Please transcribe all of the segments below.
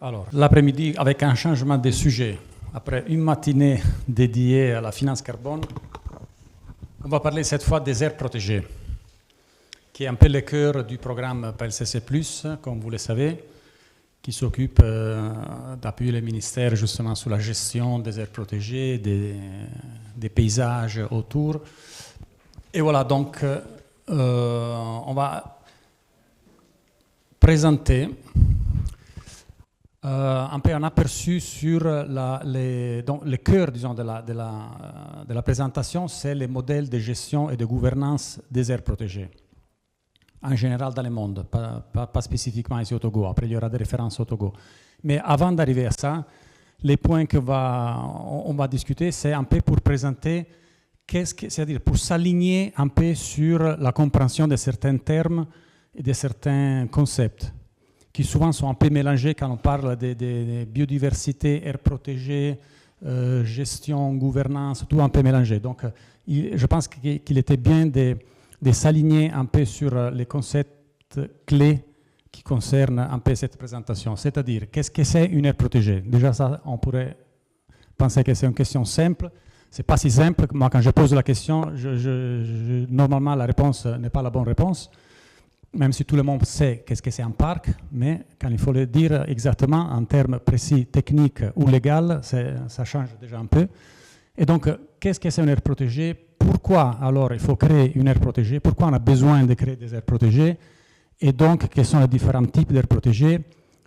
Alors, l'après-midi, avec un changement de sujet, après une matinée dédiée à la finance carbone, on va parler cette fois des aires protégées, qui est un peu le cœur du programme PLCC+, comme vous le savez, qui s'occupe d'appuyer les ministères justement sur la gestion des aires protégées, des paysages autour. Et voilà, donc on va présenter un peu un aperçu sur donc le cœur, disons, de la présentation, c'est les modèles de gestion et de gouvernance des aires protégées. En général dans le monde, pas spécifiquement ici au Togo. Après, il y aura des références au Togo. Mais avant d'arriver à ça, les points qu'on va discuter, c'est un peu pour présenter, c'est-à-dire pour s'aligner un peu sur la compréhension de certains termes et de certains concepts qui souvent sont un peu mélangés quand on parle de biodiversité, aires protégées, gestion, gouvernance, tout un peu mélangé. Donc, je pense qu'il était bien de s'aligner un peu sur les concepts clés qui concernent un peu cette présentation. C'est-à-dire, qu'est-ce que c'est une aire protégée? Déjà, ça, on pourrait penser que c'est une question simple. Ce n'est pas si simple. Moi, quand je pose la question, normalement, la réponse n'est pas la bonne réponse, même si tout le monde sait qu'est-ce que c'est un parc, mais quand il faut le dire exactement en termes précis, techniques ou légaux, ça change déjà un peu. Et donc, qu'est-ce que c'est une aire protégée? Pourquoi alors il faut créer une aire protégée? Pourquoi on a besoin de créer des aires protégées? Et donc, quels sont les différents types d'aires protégées,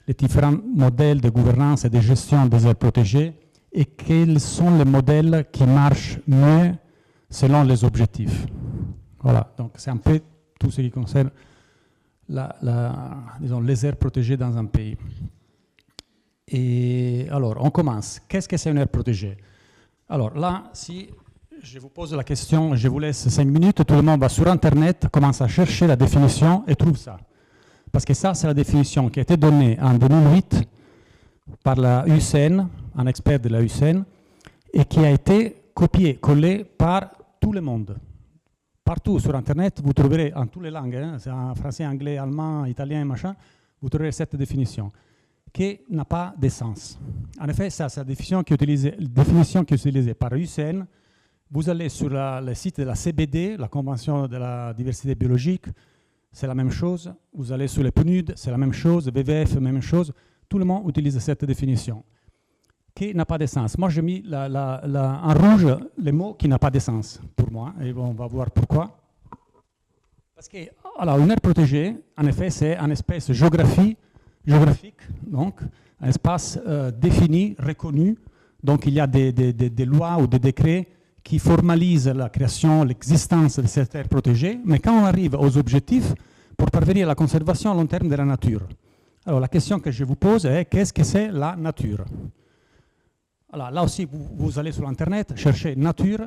les différents modèles de gouvernance et de gestion des aires protégées, et quels sont les modèles qui marchent mieux selon les objectifs. Voilà, donc c'est un peu tout ce qui concerne disons, les aires protégées dans un pays. Et alors, on commence. Qu'est-ce que c'est une aire protégée? Alors là, si je vous pose la question, je vous laisse 5 minutes, tout le monde va sur Internet, commence à chercher la définition et trouve ça. Parce que ça, c'est la définition qui a été donnée en 2008 par la UCN, un expert de la UCN, et qui a été copiée, collée par tout le monde. Partout sur Internet, vous trouverez en toutes les langues, c'est en français, anglais, allemand, italien, machin, vous trouverez cette définition qui n'a pas de sens. En effet, ça, c'est la définition qui est utilisée par l'UCN. Vous allez sur le site de la CBD, la Convention de la diversité biologique, c'est la même chose. Vous allez sur les PNUD, c'est la même chose. WWF, même chose. Tout le monde utilise cette définition qui n'a pas de sens. Moi, j'ai mis en rouge les mots qui n'ont pas de sens pour moi, et on va voir pourquoi. Parce que, alors, une aire protégée, en effet, c'est un espace géographique, donc un espace défini, reconnu. Donc, il y a des lois ou des décrets qui formalisent la création, l'existence de cette aire protégée. Mais quand on arrive aux objectifs, pour parvenir à la conservation à long terme de la nature. Alors, la question que je vous pose est, qu'est-ce que c'est la nature? Alors, là aussi, vous allez sur Internet, chercher nature,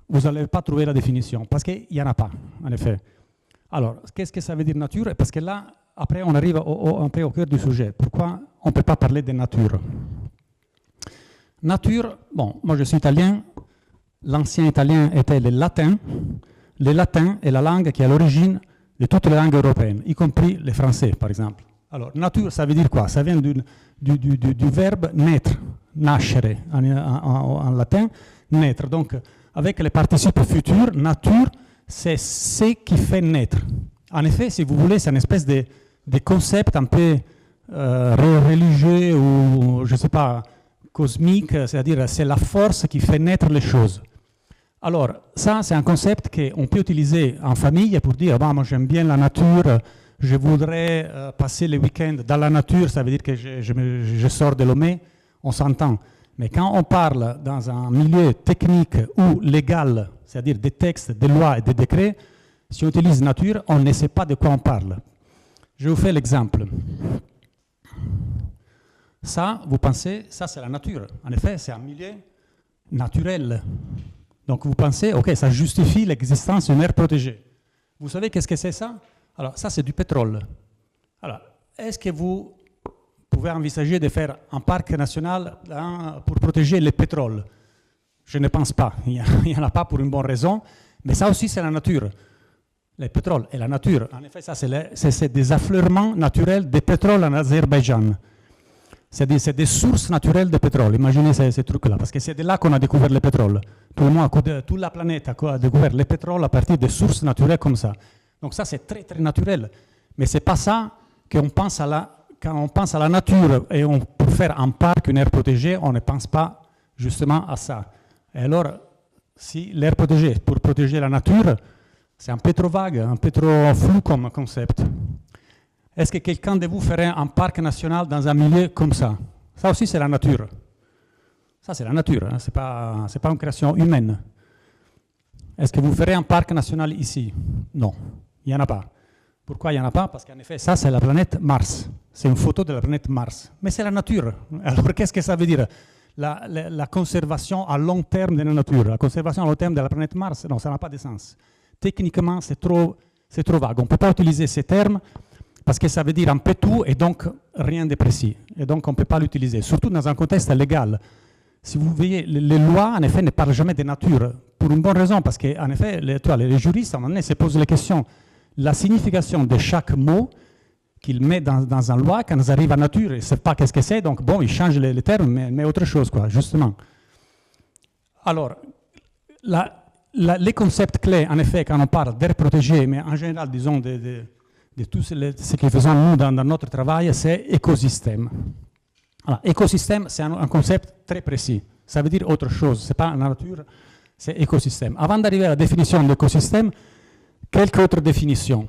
vous n'allez pas trouver la définition, parce qu'il n'y en a pas, en effet. Alors, qu'est-ce que ça veut dire nature? Parce que là, après, on arrive un peu au cœur du sujet. Pourquoi on ne peut pas parler de nature? Nature, bon, moi je suis italien, l'ancien italien était le latin. Le latin est la langue qui est à l'origine de toutes les langues européennes, y compris les français, par exemple. Alors, nature, ça veut dire quoi? Ça vient du verbe naître, nascere en latin, naître. Donc, avec les participes futurs, nature, c'est ce qui fait naître. En effet, si vous voulez, c'est une espèce de concept un peu religieux ou, je ne sais pas, cosmique, c'est-à-dire c'est la force qui fait naître les choses. Alors, ça, c'est un concept qu'on peut utiliser en famille pour dire, bah, moi j'aime bien la nature, je voudrais passer le week-end dans la nature, ça veut dire que je sors de Lomé, on s'entend. Mais quand on parle dans un milieu technique ou légal, c'est-à-dire des textes, des lois et des décrets, si on utilise nature, on ne sait pas de quoi on parle. Je vous fais l'exemple. Ça, vous pensez, ça c'est la nature. En effet, c'est un milieu naturel. Donc vous pensez, ok, ça justifie l'existence d'une aire protégée. Vous savez qu'est-ce que c'est ça? Alors ça c'est du pétrole. Alors, est-ce que vous pouvez envisager de faire un parc national pour protéger le pétrole? Je ne pense pas. Il n'y en a pas pour une bonne raison. Mais ça aussi c'est la nature. Le pétrole et la nature. En effet, ça c'est des affleurements naturels de pétrole en Azerbaïdjan. C'est-à-dire c'est des sources naturelles de pétrole. Imaginez ces trucs-là, parce que c'est de là qu'on a découvert le pétrole. Tout le monde, toute la planète a découvert le pétrole à partir des sources naturelles comme ça. Donc ça, c'est très, très naturel. Mais ce n'est pas ça qu'on pense quand on pense à la nature et pour faire un parc, une aire protégée, on ne pense pas justement à ça. Et alors, si l'aire protégée, pour protéger la nature, c'est un peu trop vague, un peu trop flou comme concept. Est-ce que quelqu'un de vous ferait un parc national dans un milieu comme ça? Ça aussi, c'est la nature. Ça, c'est la nature, hein, ce n'est pas une création humaine. Est-ce que vous ferez un parc national ici? Non, il n'y en a pas. Pourquoi il n'y en a pas? Parce qu'en effet, ça, c'est la planète Mars. C'est une photo de la planète Mars. Mais c'est la nature. Alors, qu'est-ce que ça veut dire? La conservation à long terme de la nature. La conservation à long terme de la planète Mars, non, ça n'a pas de sens. Techniquement, c'est trop vague. On ne peut pas utiliser ces termes parce que ça veut dire un peu tout et donc rien de précis. Et donc, on ne peut pas l'utiliser, surtout dans un contexte légal. Si vous voyez, les lois, en effet, ne parlent jamais de nature, pour une bonne raison, parce qu'en effet, les juristes, à un moment donné, se posent la question, la signification de chaque mot qu'ils mettent dans une loi, quand ils arrivent à nature, ils ne savent pas qu'est-ce que c'est, donc bon, ils changent les termes, mais autre chose, quoi, justement. Alors, les concepts clés, en effet, quand on parle d'air protégé, mais en général, disons, de tout ce que faisons nous dans notre travail, c'est écosystème. Alors, écosystème, c'est un concept très précis. Ça veut dire autre chose, ce n'est pas la nature, c'est écosystème. Avant d'arriver à la définition d'écosystème, quelques autres définitions.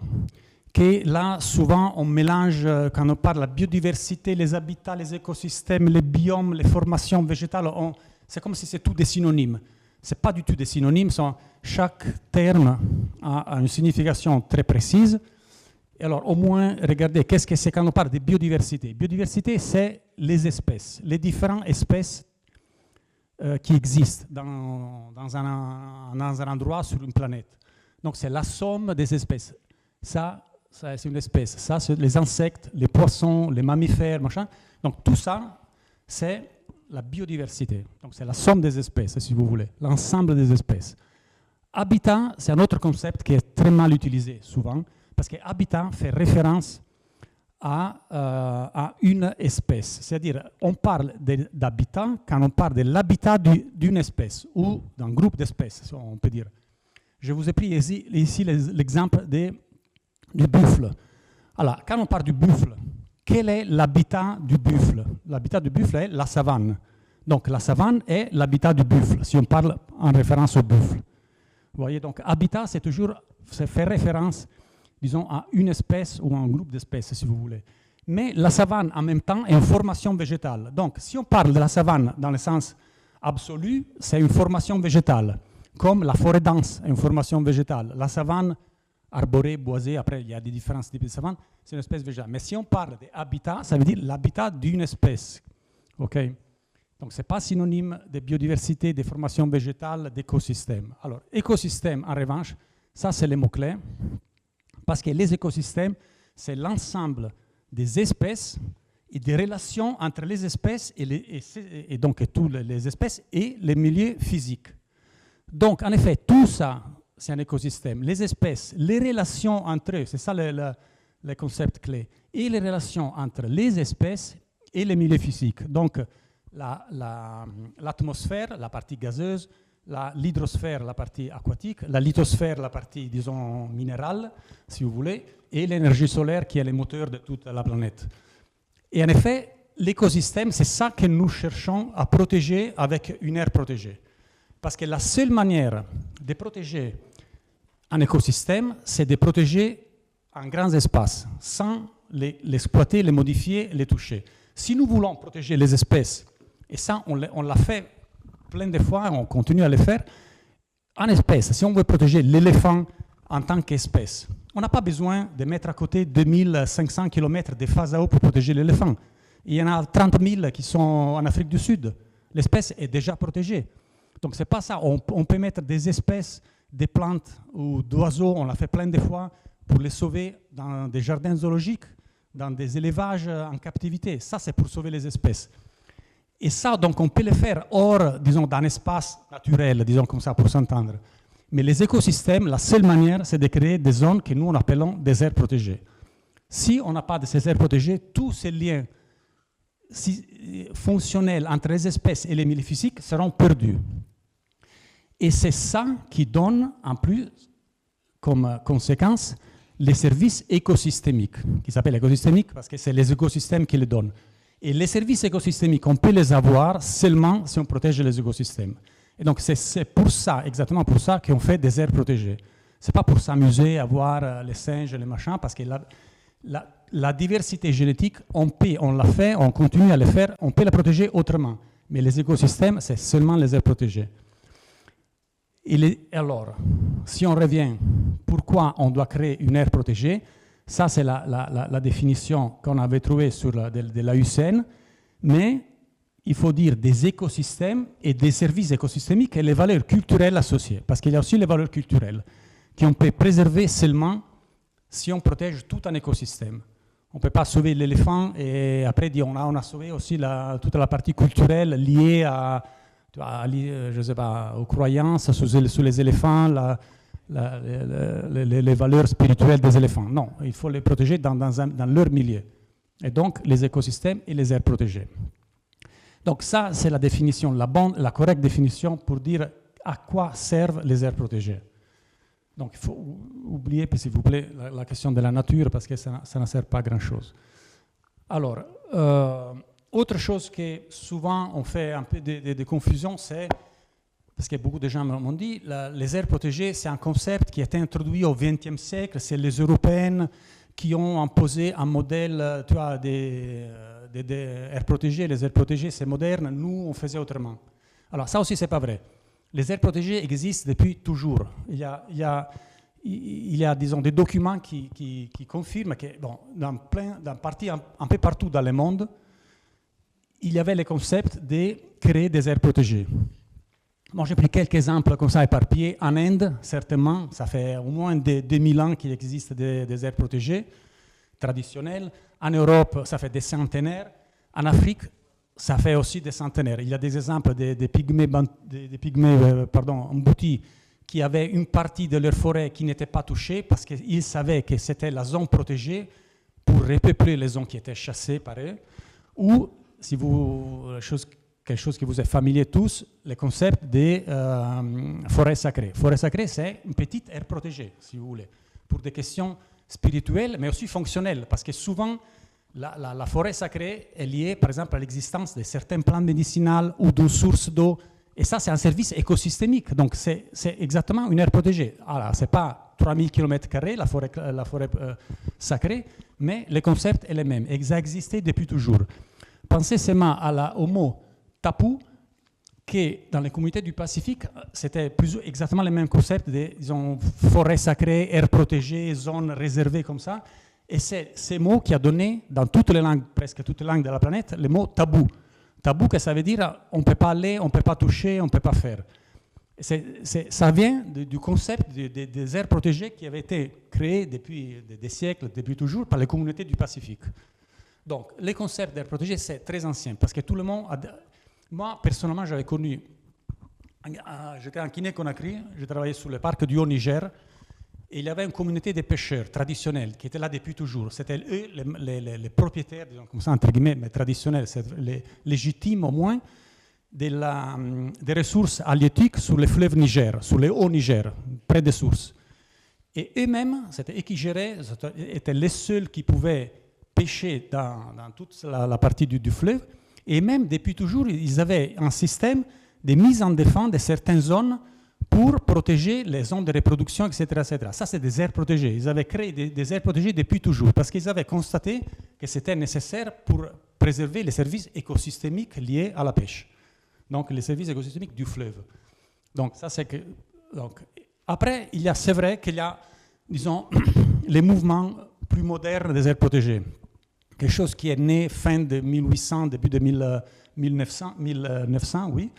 Que là, souvent, on mélange, quand on parle de la biodiversité, les habitats, les écosystèmes, les biomes, les formations végétales, c'est comme si c'est tout des synonymes. Ce n'est pas du tout des synonymes, chaque terme a une signification très précise. Et alors, au moins, regardez, qu'est-ce que c'est quand on parle de biodiversité? Biodiversité, c'est les espèces, les différentes espèces qui existent dans un endroit sur une planète. Donc, c'est la somme des espèces. Ça c'est une espèce. Ça, c'est les insectes, les poissons, les mammifères, machin. Donc, tout ça, c'est la biodiversité. Donc, c'est la somme des espèces, si vous voulez, l'ensemble des espèces. Habitat, c'est un autre concept qui est très mal utilisé souvent, parce que habitat fait référence à une espèce. C'est-à-dire, on parle d'habitat quand on parle de l'habitat d'une espèce ou d'un groupe d'espèces, on peut dire. Je vous ai pris ici l'exemple du buffle. Alors, quand on parle du buffle, quel est l'habitat du buffle? L'habitat du buffle est la savane. Donc, la savane est l'habitat du buffle, si on parle en référence au buffle. Vous voyez, donc, habitat, ça fait référence, disons, à une espèce ou à un groupe d'espèces, si vous voulez. Mais la savane, en même temps, est une formation végétale. Donc, si on parle de la savane dans le sens absolu, c'est une formation végétale. Comme la forêt dense est une formation végétale. La savane arborée, boisée, après il y a des différents types de savane, c'est une espèce végétale. Mais si on parle d'habitat, ça veut dire l'habitat d'une espèce. Okay? Donc ce n'est pas synonyme de biodiversité, de formation végétale, d'écosystème. Alors, écosystème, en revanche, ça c'est le mot-clé, parce que les écosystèmes, c'est l'ensemble des espèces et des relations entre les espèces et donc toutes les espèces et les milieux physiques. Donc, en effet, tout ça, c'est un écosystème. Les espèces, les relations entre eux, c'est ça le concept clé. Et les relations entre les espèces et les milieux physiques. Donc, l'atmosphère, la partie gazeuse, l'hydrosphère, la partie aquatique, la lithosphère, la partie, disons, minérale, si vous voulez, et l'énergie solaire qui est le moteur de toute la planète. Et en effet, l'écosystème, c'est ça que nous cherchons à protéger avec une aire protégée. Parce que la seule manière de protéger un écosystème, c'est de protéger un grand espace, sans l'exploiter, les modifier, les toucher. Si nous voulons protéger les espèces, et ça, on l'a fait plein de fois, on continue à le faire, en espèce, si on veut protéger l'éléphant en tant qu'espèce, on n'a pas besoin de mettre à côté 2500 km de phasao pour protéger l'éléphant. Il y en a 30 000 qui sont en Afrique du Sud. L'espèce est déjà protégée. Donc, ce n'est pas ça. On peut mettre des espèces, des plantes ou d'oiseaux, on l'a fait plein de fois, pour les sauver dans des jardins zoologiques, dans des élevages en captivité. Ça, c'est pour sauver les espèces. Et ça, donc, on peut le faire hors, disons, d'un espace naturel, disons comme ça, pour s'entendre. Mais les écosystèmes, la seule manière, c'est de créer des zones que nous, on appelons des aires protégées. Si on n'a pas de ces aires protégées, tous ces liens fonctionnels entre les espèces et les milieux physiques seront perdus. Et c'est ça qui donne, en plus, comme conséquence, les services écosystémiques, qui s'appellent écosystémiques parce que c'est les écosystèmes qui les donnent. Et les services écosystémiques, on peut les avoir seulement si on protège les écosystèmes. Et donc c'est pour ça, exactement pour ça, qu'on fait des aires protégées. Ce n'est pas pour s'amuser à voir les singes et les machins, parce que la diversité génétique, on l'a fait, on continue à le faire, on peut la protéger autrement. Mais les écosystèmes, c'est seulement les aires protégées. Alors, si on revient, pourquoi on doit créer une aire protégée? Ça, c'est la définition qu'on avait trouvée de la UCN, mais il faut dire des écosystèmes et des services écosystémiques et les valeurs culturelles associées, parce qu'il y a aussi les valeurs culturelles qu'on peut préserver seulement si on protège tout un écosystème. On ne peut pas sauver l'éléphant et après dire on a sauvé aussi toute la partie culturelle liée je sais pas, aux croyances sur les éléphants, les valeurs spirituelles des éléphants. Non, il faut les protéger dans leur milieu. Et donc, les écosystèmes et les aires protégées. Donc ça, c'est la définition, la correcte définition pour dire à quoi servent les aires protégées. Donc, il faut oublier, s'il vous plaît, la question de la nature, parce que ça ne sert pas à grand-chose. Alors, autre chose que souvent on fait un peu de confusion, c'est, parce que beaucoup de gens m'ont dit, les aires protégées, c'est un concept qui a été introduit au XXe siècle, c'est les Européennes qui ont imposé un modèle, tu vois, des aires protégées. Les aires protégées, c'est moderne, nous, on faisait autrement. Alors ça aussi, c'est pas vrai. Les aires protégées existent depuis toujours. Il y a disons, des documents qui confirment que, bon, dans un peu partout dans le monde, il y avait le concept de créer des aires protégées. Moi, j'ai pris quelques exemples comme ça éparpillés. En Inde, certainement, ça fait au moins 2000 ans qu'il existe des aires protégées traditionnelles. En Europe, ça fait des centenaires. En Afrique, ça fait aussi des centenaires. Il y a des exemples des pygmées Mbouti qui avaient une partie de leur forêt qui n'était pas touchée parce qu'ils savaient que c'était la zone protégée pour repeupler les zones qui étaient chassées par eux. Ou, si quelque chose qui vous est familier tous, le concept des forêts sacrées. Forêt sacrée, c'est une petite aire protégée, si vous voulez, pour des questions spirituelles, mais aussi fonctionnelles, parce que souvent, la forêt sacrée est liée, par exemple, à l'existence de certaines plantes médicinales ou d'une source d'eau, et ça, c'est un service écosystémique, donc c'est exactement une aire protégée. Alors, ce n'est pas 3000 km² la forêt sacrée, mais le concept est le même, et ça a existé depuis toujours. Pensez seulement au mot tapu, que dans les communautés du Pacifique, c'était exactement le même concept de, disons, forêt sacrée, aire protégée, zone réservée comme ça. Et c'est ce mot qui a donné, dans toutes les langues, presque toutes les langues de la planète, le mot tabou. Tabou, que ça veut dire on ne peut pas aller, on ne peut pas toucher, on ne peut pas faire. Ça vient du concept des aires protégées qui avaient été créées depuis des siècles, depuis toujours, par les communautés du Pacifique. Donc, le concept d'air protégée, c'est très ancien, parce que tout le monde Moi, personnellement, j'avais connu, j'étais en Guinée-Conakry, j'ai travaillé sur le parc du Haut-Niger, et il y avait une communauté de pêcheurs traditionnels qui était là depuis toujours. C'était eux les propriétaires, disons comme ça, entre guillemets, mais traditionnels, les légitimes au moins, des ressources halieutiques sur le fleuve Niger, sur le Haut-Niger, près des sources. Et eux-mêmes, c'était eux qui géraient, étaient les seuls qui pouvaient pêcher dans toute la partie du fleuve. Et même depuis toujours, ils avaient un système de mise en défense de certaines zones pour protéger les zones de reproduction, etc. etc. Ça, c'est des aires protégées. Ils avaient créé des aires protégées depuis toujours parce qu'ils avaient constaté que c'était nécessaire pour préserver les services écosystémiques liés à la pêche. Donc, les services écosystémiques du fleuve. Donc, ça, c'est que... Donc, après, c'est vrai qu'il y a, disons, les mouvements plus modernes des aires protégées. Quelque chose qui est né fin de 1800, début de 1900, oui.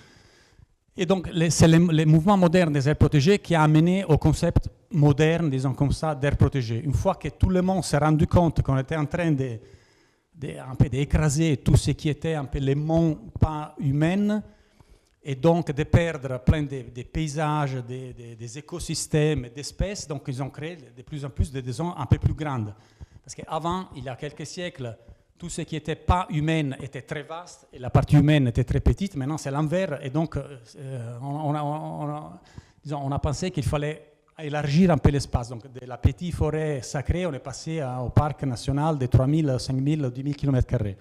Et donc, c'est les mouvements modernes des aires protégées qui a amené au concept moderne, disons comme ça, d'aires protégées. Une fois que tout le monde s'est rendu compte qu'on était en train d'écraser tout ce qui était un peu les monts pas humains, et donc de perdre plein de paysages, des écosystèmes, d'espèces, donc ils ont créé de plus en plus des zones un peu plus grandes. Parce qu'avant, il y a quelques siècles, tout ce qui n'était pas humain était très vaste et la partie humaine était très petite. Maintenant, c'est l'envers. Et donc, on a pensé qu'il fallait élargir un peu l'espace. Donc, de la petite forêt sacrée, on est passé au parc national de 3000, 5000, 10 000 km².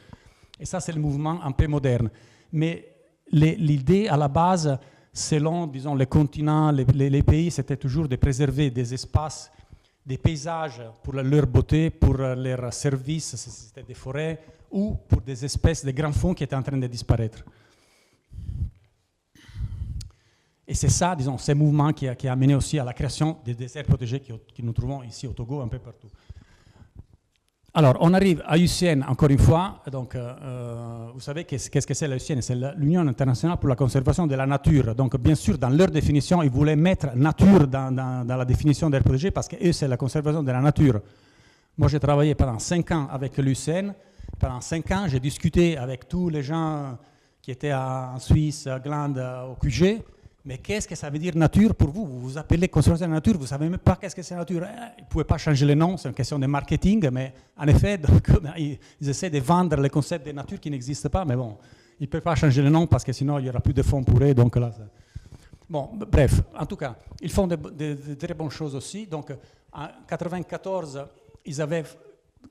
Et ça, c'est le mouvement un peu moderne. Mais l'idée, à la base, selon, disons, les continents, les pays, c'était toujours de préserver des espaces, des paysages pour leur beauté, pour leurs services, si c'était des forêts, ou pour des espèces de grands fonds qui étaient en train de disparaître. Et c'est ça, disons, ces mouvements qui a amené aussi à la création des déserts protégés que nous trouvons ici au Togo, un peu partout. Alors, on arrive à l'UICN, encore une fois. Donc, vous savez qu'est-ce que c'est l'UICN? C'est l'Union internationale pour la conservation de la nature. Donc, bien sûr, dans leur définition, ils voulaient mettre nature dans la définition d'air protégé parce que eux, c'est la conservation de la nature. Moi, j'ai travaillé pendant 5 ans avec l'UICN. Pendant 5 ans, j'ai discuté avec tous les gens qui étaient en Suisse, à Gland, au QG. Mais qu'est-ce que ça veut dire nature pour vous? Vous vous appelez conservation de la nature, vous ne savez même pas qu'est-ce que c'est la nature. Ils ne pouvaient pas changer le nom, c'est une question de marketing, mais en effet, donc, ils essaient de vendre le concept de nature qui n'existe pas, mais bon, ils ne peuvent pas changer le nom parce que sinon il n'y aura plus de fonds pour eux. Donc là, bon, bref, en tout cas, ils font de très bonnes choses aussi. Donc en 1994, ils avaient,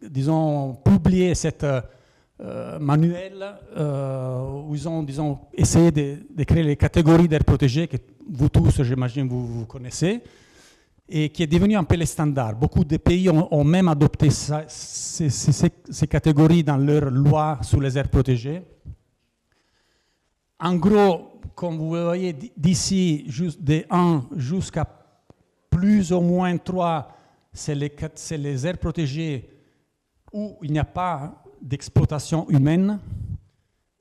disons, publié cette manuel où ils ont, disons, essayé de créer les catégories d'air protégé que vous tous, j'imagine, vous connaissez, et qui est devenu un peu le standard. Beaucoup de pays ont même adopté ces catégories dans leur loi sur les aires protégées. En gros, comme vous voyez, d'ici de 1 jusqu'à plus ou moins 3, c'est les aires protégées où il n'y a pas d'exploitation humaine,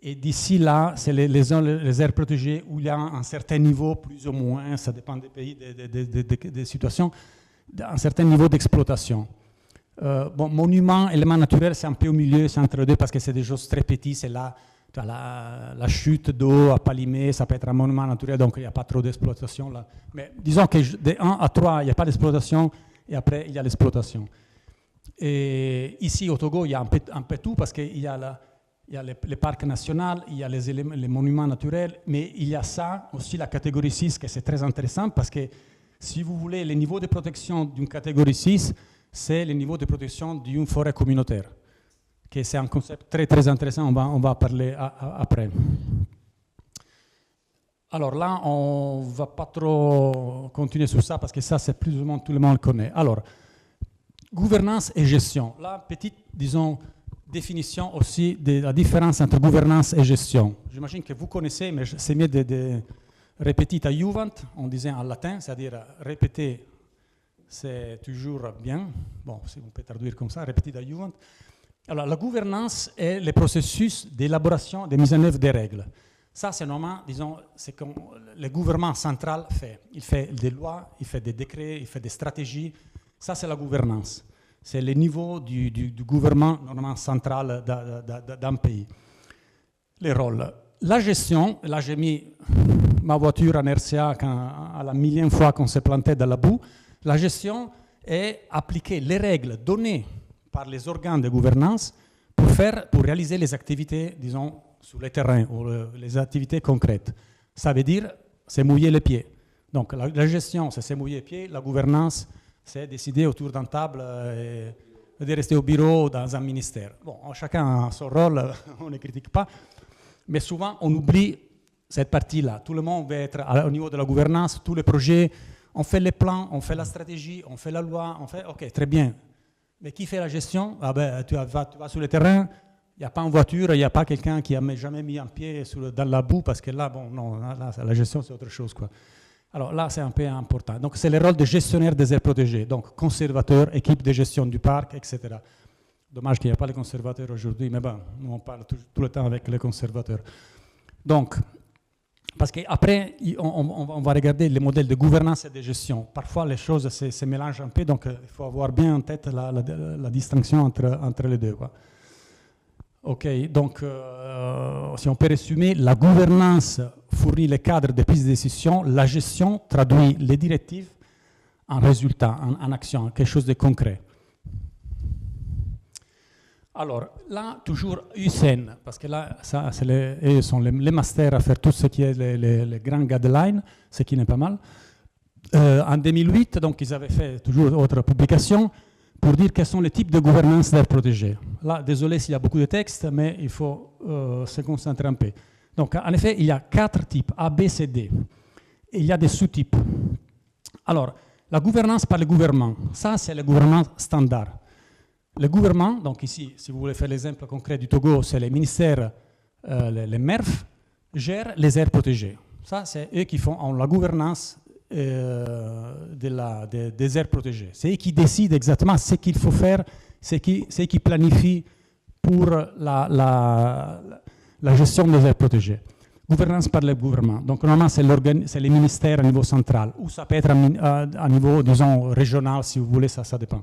et d'ici là, c'est les aires protégées où il y a un certain niveau, plus ou moins, ça dépend des pays, des situations, un certain niveau d'exploitation. Bon, monument, élément naturel, c'est un peu au milieu, c'est entre les deux, parce que c'est des choses très petites, c'est là, la chute d'eau à Palimé, ça peut être un monument naturel, donc il n'y a pas trop d'exploitation là. Mais disons que de 1 à 3, il n'y a pas d'exploitation, et après, il y a l'exploitation. Et ici au Togo, il y a un peu tout parce qu'il y a, les parcs nationaux, il y a les monuments naturels, mais il y a ça aussi, la catégorie 6, que c'est très intéressant parce que si vous voulez, le niveau de protection d'une catégorie 6, c'est le niveau de protection d'une forêt communautaire, que c'est un concept très très intéressant, on va parler après. Alors là, on ne va pas trop continuer sur ça parce que ça, c'est plus ou moins tout le monde le connaît. Alors, gouvernance et gestion. La petite, disons, définition aussi de la différence entre gouvernance et gestion. J'imagine que vous connaissez, mais c'est mieux de répéter à juvent, on disait en latin, c'est-à-dire répéter, c'est toujours bien. Bon, si on peut traduire comme ça, répéter à juvent. Alors, la gouvernance est le processus d'élaboration, de mise en œuvre des règles. Ça, c'est normalement, disons, c'est que le gouvernement central fait. Il fait des lois, il fait des décrets, il fait des stratégies. Ça, c'est la gouvernance. C'est le niveau du gouvernement normalement central d'un pays. Les rôles. La gestion, là j'ai mis ma voiture en RCA à la millième fois qu'on s'est planté dans la boue. La gestion est appliquer les règles données par les organes de gouvernance pour réaliser les activités, disons, sur le terrain ou les activités concrètes. Ça veut dire, c'est mouiller les pieds. Donc la gestion, c'est mouiller les pieds. La gouvernance, c'est décider autour d'une table et de rester au bureau dans un ministère. Bon, chacun a son rôle, on ne critique pas, mais souvent on oublie cette partie-là. Tout le monde veut être au niveau de la gouvernance, tous les projets, on fait les plans, on fait la stratégie, on fait la loi, on fait, ok, très bien. Mais qui fait la gestion? Ah ben, tu vas sur le terrain, il n'y a pas en voiture, il n'y a pas quelqu'un qui n'a jamais mis un pied dans la boue, parce que là, bon, non, là, la gestion c'est autre chose, quoi. Alors là, c'est un peu important. Donc, c'est le rôle de gestionnaire des aires protégées. Donc, conservateur, équipe de gestion du parc, etc. Dommage qu'il n'y ait pas les conservateurs aujourd'hui, mais bon, nous, on parle tout le temps avec les conservateurs. Donc, parce qu'après, on va regarder les modèles de gouvernance et de gestion. Parfois, les choses se mélangent un peu, donc il faut avoir bien en tête la distinction entre les deux, quoi. Ok, donc si on peut résumer, la gouvernance fournit les cadres de prise de décision, la gestion traduit les directives en résultat, en action, quelque chose de concret. Alors, là, toujours USN, parce que là, ça, eux sont les masters à faire tout ce qui est les grands guidelines, ce qui n'est pas mal. En 2008, donc, ils avaient fait toujours autre publication pour dire quels sont les types de gouvernance d'aires protégées. Là, désolé s'il y a beaucoup de textes, mais il faut se concentrer un peu. Donc, en effet, il y a 4 types, A, B, C, D. Et il y a des sous-types. Alors, la gouvernance par le gouvernement, ça, c'est le gouvernement standard. Le gouvernement, donc ici, si vous voulez faire l'exemple concret du Togo, c'est les ministères, les MERF, gèrent les aires protégées. Ça, c'est eux qui font la gouvernance des aires protégées. C'est eux qui décident exactement ce qu'il faut faire, c'est eux qui planifient pour la gestion des aires protégées. Gouvernance par le gouvernement. Donc, normalement, c'est les ministères à niveau central, ou ça peut être à niveau, disons, régional, si vous voulez, ça dépend.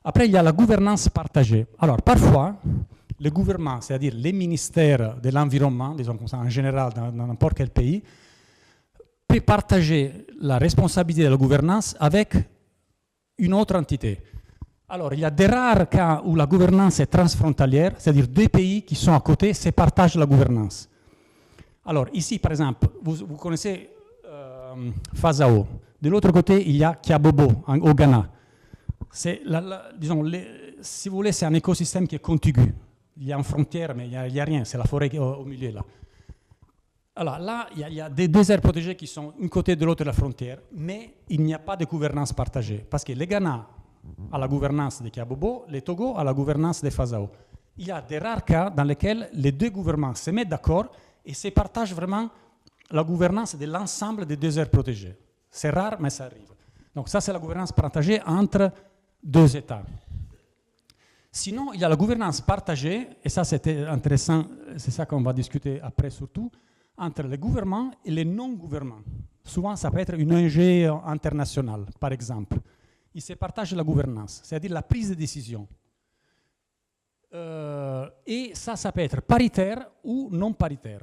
Après, il y a la gouvernance partagée. Alors, parfois, le gouvernement, c'est-à-dire les ministères de l'environnement, disons comme ça, en général, dans n'importe quel pays, peut partager la responsabilité de la gouvernance avec une autre entité. Alors, il y a des rares cas où la gouvernance est transfrontalière, c'est-à-dire deux pays qui sont à côté se partagent la gouvernance. Alors, ici, par exemple, vous connaissez Fazao. De l'autre côté, il y a Kiabobo, au Ghana. Disons, si vous voulez, c'est un écosystème qui est contigu. Il y a une frontière, mais il n'y a rien, c'est la forêt au milieu là. Alors là, il y a des deux aires protégées qui sont d'un côté et de l'autre de la frontière, mais il n'y a pas de gouvernance partagée. Parce que le Ghana a la gouvernance de Kiabobo, le Togo a la gouvernance de Fazao. Il y a des rares cas dans lesquels les deux gouvernements se mettent d'accord et se partagent vraiment la gouvernance de l'ensemble des deux aires protégées. C'est rare, mais ça arrive. Donc ça, c'est la gouvernance partagée entre deux États. Sinon, il y a la gouvernance partagée, et ça c'était intéressant, c'est ça qu'on va discuter après surtout, entre les gouvernements et les non-gouvernements. Souvent, ça peut être une ONG internationale, par exemple. Ils se partagent la gouvernance, c'est-à-dire la prise de décision. Et ça peut être paritaire ou non paritaire.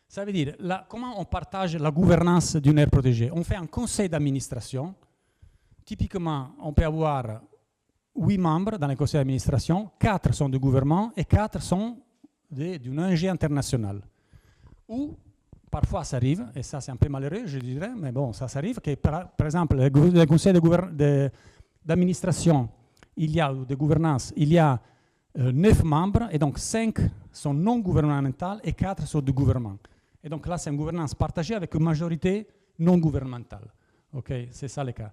Ça veut dire, comment on partage la gouvernance d'une aire protégée? On fait un conseil d'administration. Typiquement, on peut avoir 8 membres dans le conseil d'administration, 4 sont du gouvernement et 4 sont d'une ONG internationale. Ou, parfois ça arrive, et ça c'est un peu malheureux, je dirais, mais bon, ça arrive, que par exemple, le conseil d'administration, de gouvernance, il y a 9 membres, et donc 5 sont non gouvernementales et 4 sont du gouvernement. Et donc là, c'est une gouvernance partagée avec une majorité non gouvernementale. Okay, c'est ça le cas.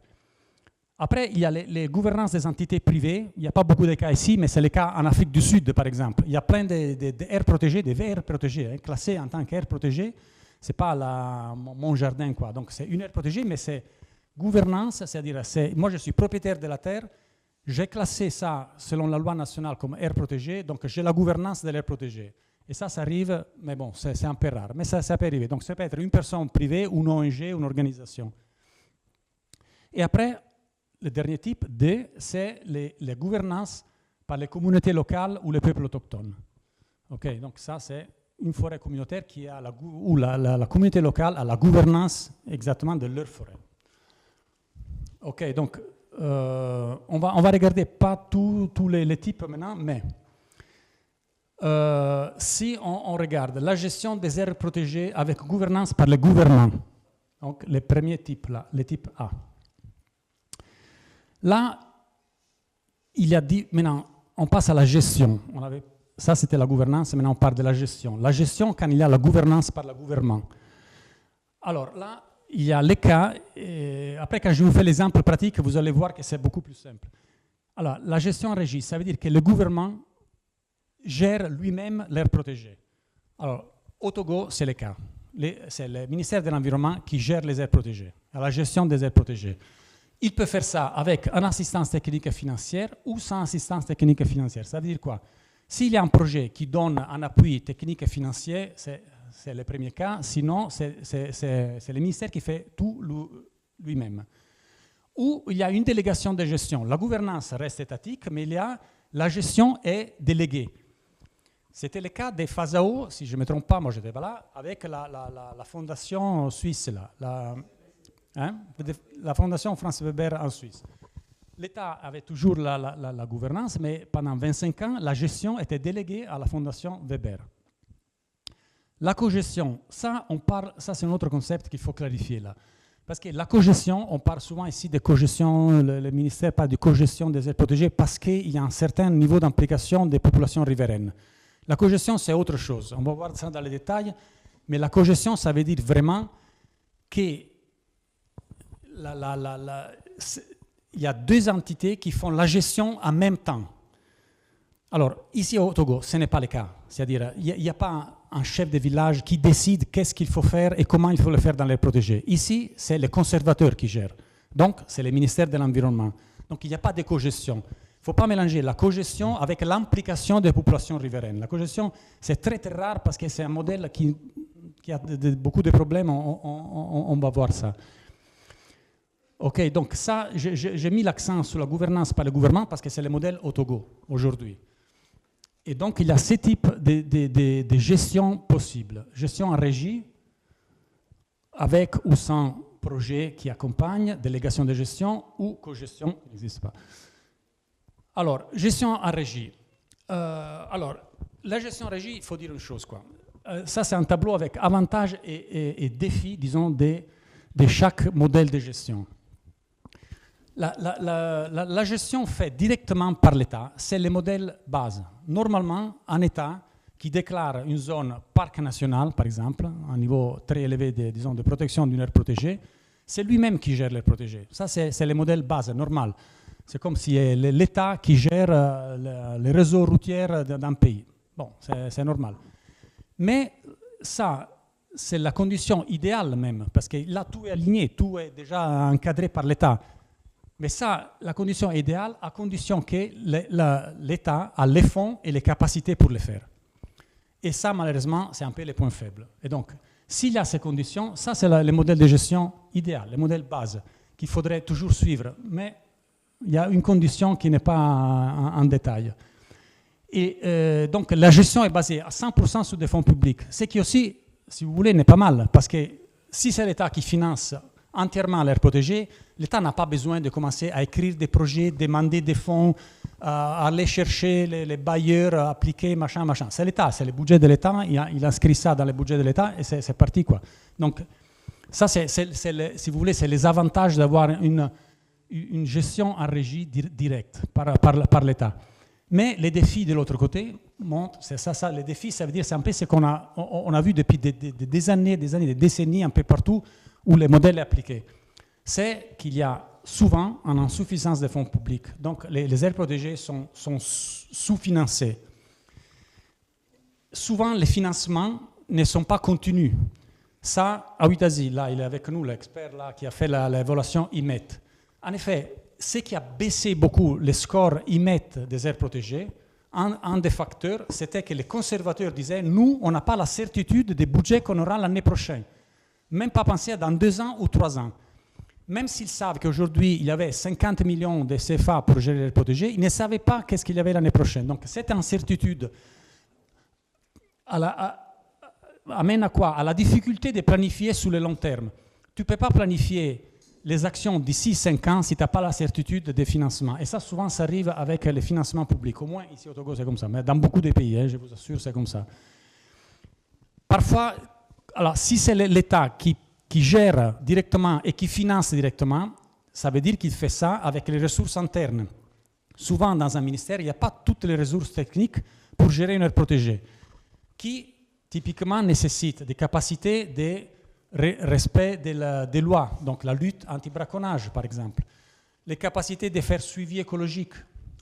Après, il y a les gouvernances des entités privées. Il n'y a pas beaucoup de cas ici, mais c'est le cas en Afrique du Sud, par exemple. Il y a plein d'aires protégées, des aires protégées, classées en tant qu'aires protégées. Ce n'est pas mon jardin, quoi. Donc, c'est une aire protégée, mais c'est gouvernance, c'est-à-dire, moi, je suis propriétaire de la terre, j'ai classé ça, selon la loi nationale, comme aire protégée, donc j'ai la gouvernance de l'aire protégée. Et ça arrive, mais bon, c'est un peu rare, mais ça peut arriver. Donc, ça peut être une personne privée, une ONG, une organisation. Et après, le dernier type, D, c'est les gouvernances par les communautés locales ou les peuples autochtones. Okay, donc ça, c'est une forêt communautaire où la communauté locale a la gouvernance exactement de leur forêt. Ok, donc on va regarder pas tous les types maintenant, mais si on regarde la gestion des aires protégées avec gouvernance par le gouvernement, donc les premiers types là, les types A. Là, maintenant, on passe à la gestion. Ça, c'était la gouvernance, maintenant on parle de la gestion. La gestion, quand il y a la gouvernance par le gouvernement. Alors là, il y a les cas, et après quand je vous fais l'exemple pratique, vous allez voir que c'est beaucoup plus simple. Alors, la gestion en régie, ça veut dire que le gouvernement gère lui-même l'aire protégée. Alors, au Togo, c'est le cas. C'est le ministère de l'Environnement qui gère les aires protégées, la gestion des aires protégées. Il peut faire ça avec une assistance technique et financière ou sans assistance technique et financière. Ça veut dire quoi? S'il y a un projet qui donne un appui technique et financier, c'est le premier cas. Sinon, c'est le ministère qui fait tout lui-même. Ou il y a une délégation de gestion. La gouvernance reste étatique, mais la gestion est déléguée. C'était le cas des Fazao, si je ne me trompe pas, moi je n'étais pas là, avec la fondation suisse, là, la fondation Franz Weber en Suisse. l'État avait toujours la gouvernance, mais pendant 25 ans, la gestion était déléguée à la Fondation Weber. La cogestion, ça c'est un autre concept qu'il faut clarifier là. Parce que la cogestion, on parle souvent ici de cogestion, le ministère parle de cogestion des aires protégées parce qu'il y a un certain niveau d'implication des populations riveraines. La cogestion, c'est autre chose. On va voir ça dans les détails, mais la cogestion, ça veut dire vraiment qu'il y a deux entités qui font la gestion en même temps. Alors, ici au Togo, ce n'est pas le cas. C'est-à-dire, il n'y a pas un chef de village qui décide qu'est-ce qu'il faut faire et comment il faut le faire dans les protégés. Ici, c'est les conservateurs qui gèrent. Donc, c'est le ministère de l'Environnement. Donc, il n'y a pas de cogestion. Il ne faut pas mélanger la cogestion avec l'implication des populations riveraines. La cogestion, c'est très, très rare parce que c'est un modèle qui a beaucoup de problèmes. On va voir ça. OK, donc ça, j'ai mis l'accent sur la gouvernance par le gouvernement parce que c'est le modèle au Togo aujourd'hui. Et donc, il y a ces types de gestion possibles. Gestion en régie, avec ou sans projet qui accompagne, délégation de gestion ou cogestion, n'existe pas. Alors, gestion en régie. Alors, la gestion en régie, il faut dire une chose, quoi. Ça, c'est un tableau avec avantages et défis, disons, de chaque modèle de gestion. La gestion faite directement par l'État, c'est le modèle base. Normalement, un État qui déclare une zone parc national, par exemple, un niveau très élevé de protection d'une aire protégée, c'est lui-même qui gère l'aire protégée. Ça, c'est le modèle base, normal. C'est comme si l'État qui gère les réseaux routiers d'un pays. Bon, c'est normal. Mais ça, c'est la condition idéale même, parce que là, tout est aligné, tout est déjà encadré par l'État. Mais ça, la condition idéale, à condition que l'État a les fonds et les capacités pour le faire. Et ça, malheureusement, c'est un peu les points faibles. Et donc, s'il y a ces conditions, ça, c'est le modèle de gestion idéal, le modèle base, qu'il faudrait toujours suivre. Mais il y a une condition qui n'est pas en détail. Et donc, la gestion est basée à 100% sur des fonds publics. Ce qui aussi, si vous voulez, n'est pas mal. Parce que si c'est l'État qui finance entièrement l'aire protégée, l'État n'a pas besoin de commencer à écrire des projets, demander des fonds, aller chercher les bailleurs, appliquer, machin. C'est l'État, c'est le budget de l'État, il inscrit ça dans le budget de l'État et c'est parti, quoi. Donc, ça, si vous voulez, c'est les avantages d'avoir une gestion en régie directe par l'État. Mais les défis de l'autre côté montrent, c'est ça, les défis, ça veut dire, c'est un peu ce qu'on a vu depuis des années, des décennies, un peu partout, où le modèle est appliqué. C'est qu'il y a souvent une insuffisance des fonds publics. Donc, les aires protégées sont sous-financées. Souvent, les financements ne sont pas continus. Ça, Awitazi, là, il est avec nous, l'expert là, qui a fait l'évaluation IMET. En effet, ce qui a baissé beaucoup les scores IMET des aires protégées, un des facteurs, c'était que les conservateurs disaient « Nous, on n'a pas la certitude des budgets qu'on aura l'année prochaine. » Même pas penser à dans 2 ans ou 3 ans. Même s'ils savent qu'aujourd'hui, il y avait 50 millions de CFA pour gérer les protégés, ils ne savaient pas qu'est-ce qu'il y avait l'année prochaine. Donc, cette incertitude amène à quoi? À la difficulté de planifier sur le long terme. Tu ne peux pas planifier les actions d'ici 5 ans si tu n'as pas la certitude des financements. Et ça, souvent, ça arrive avec les financements publics. Au moins, ici au Togo, c'est comme ça. Mais dans beaucoup de pays, je vous assure, c'est comme ça. Parfois, alors, si c'est l'État qui gère directement et qui finance directement, ça veut dire qu'il fait ça avec les ressources internes. Souvent, dans un ministère, il n'y a pas toutes les ressources techniques pour gérer une aire protégée, qui typiquement nécessitent des capacités de respect des lois, donc la lutte anti-braconnage, par exemple, les capacités de faire suivi écologique,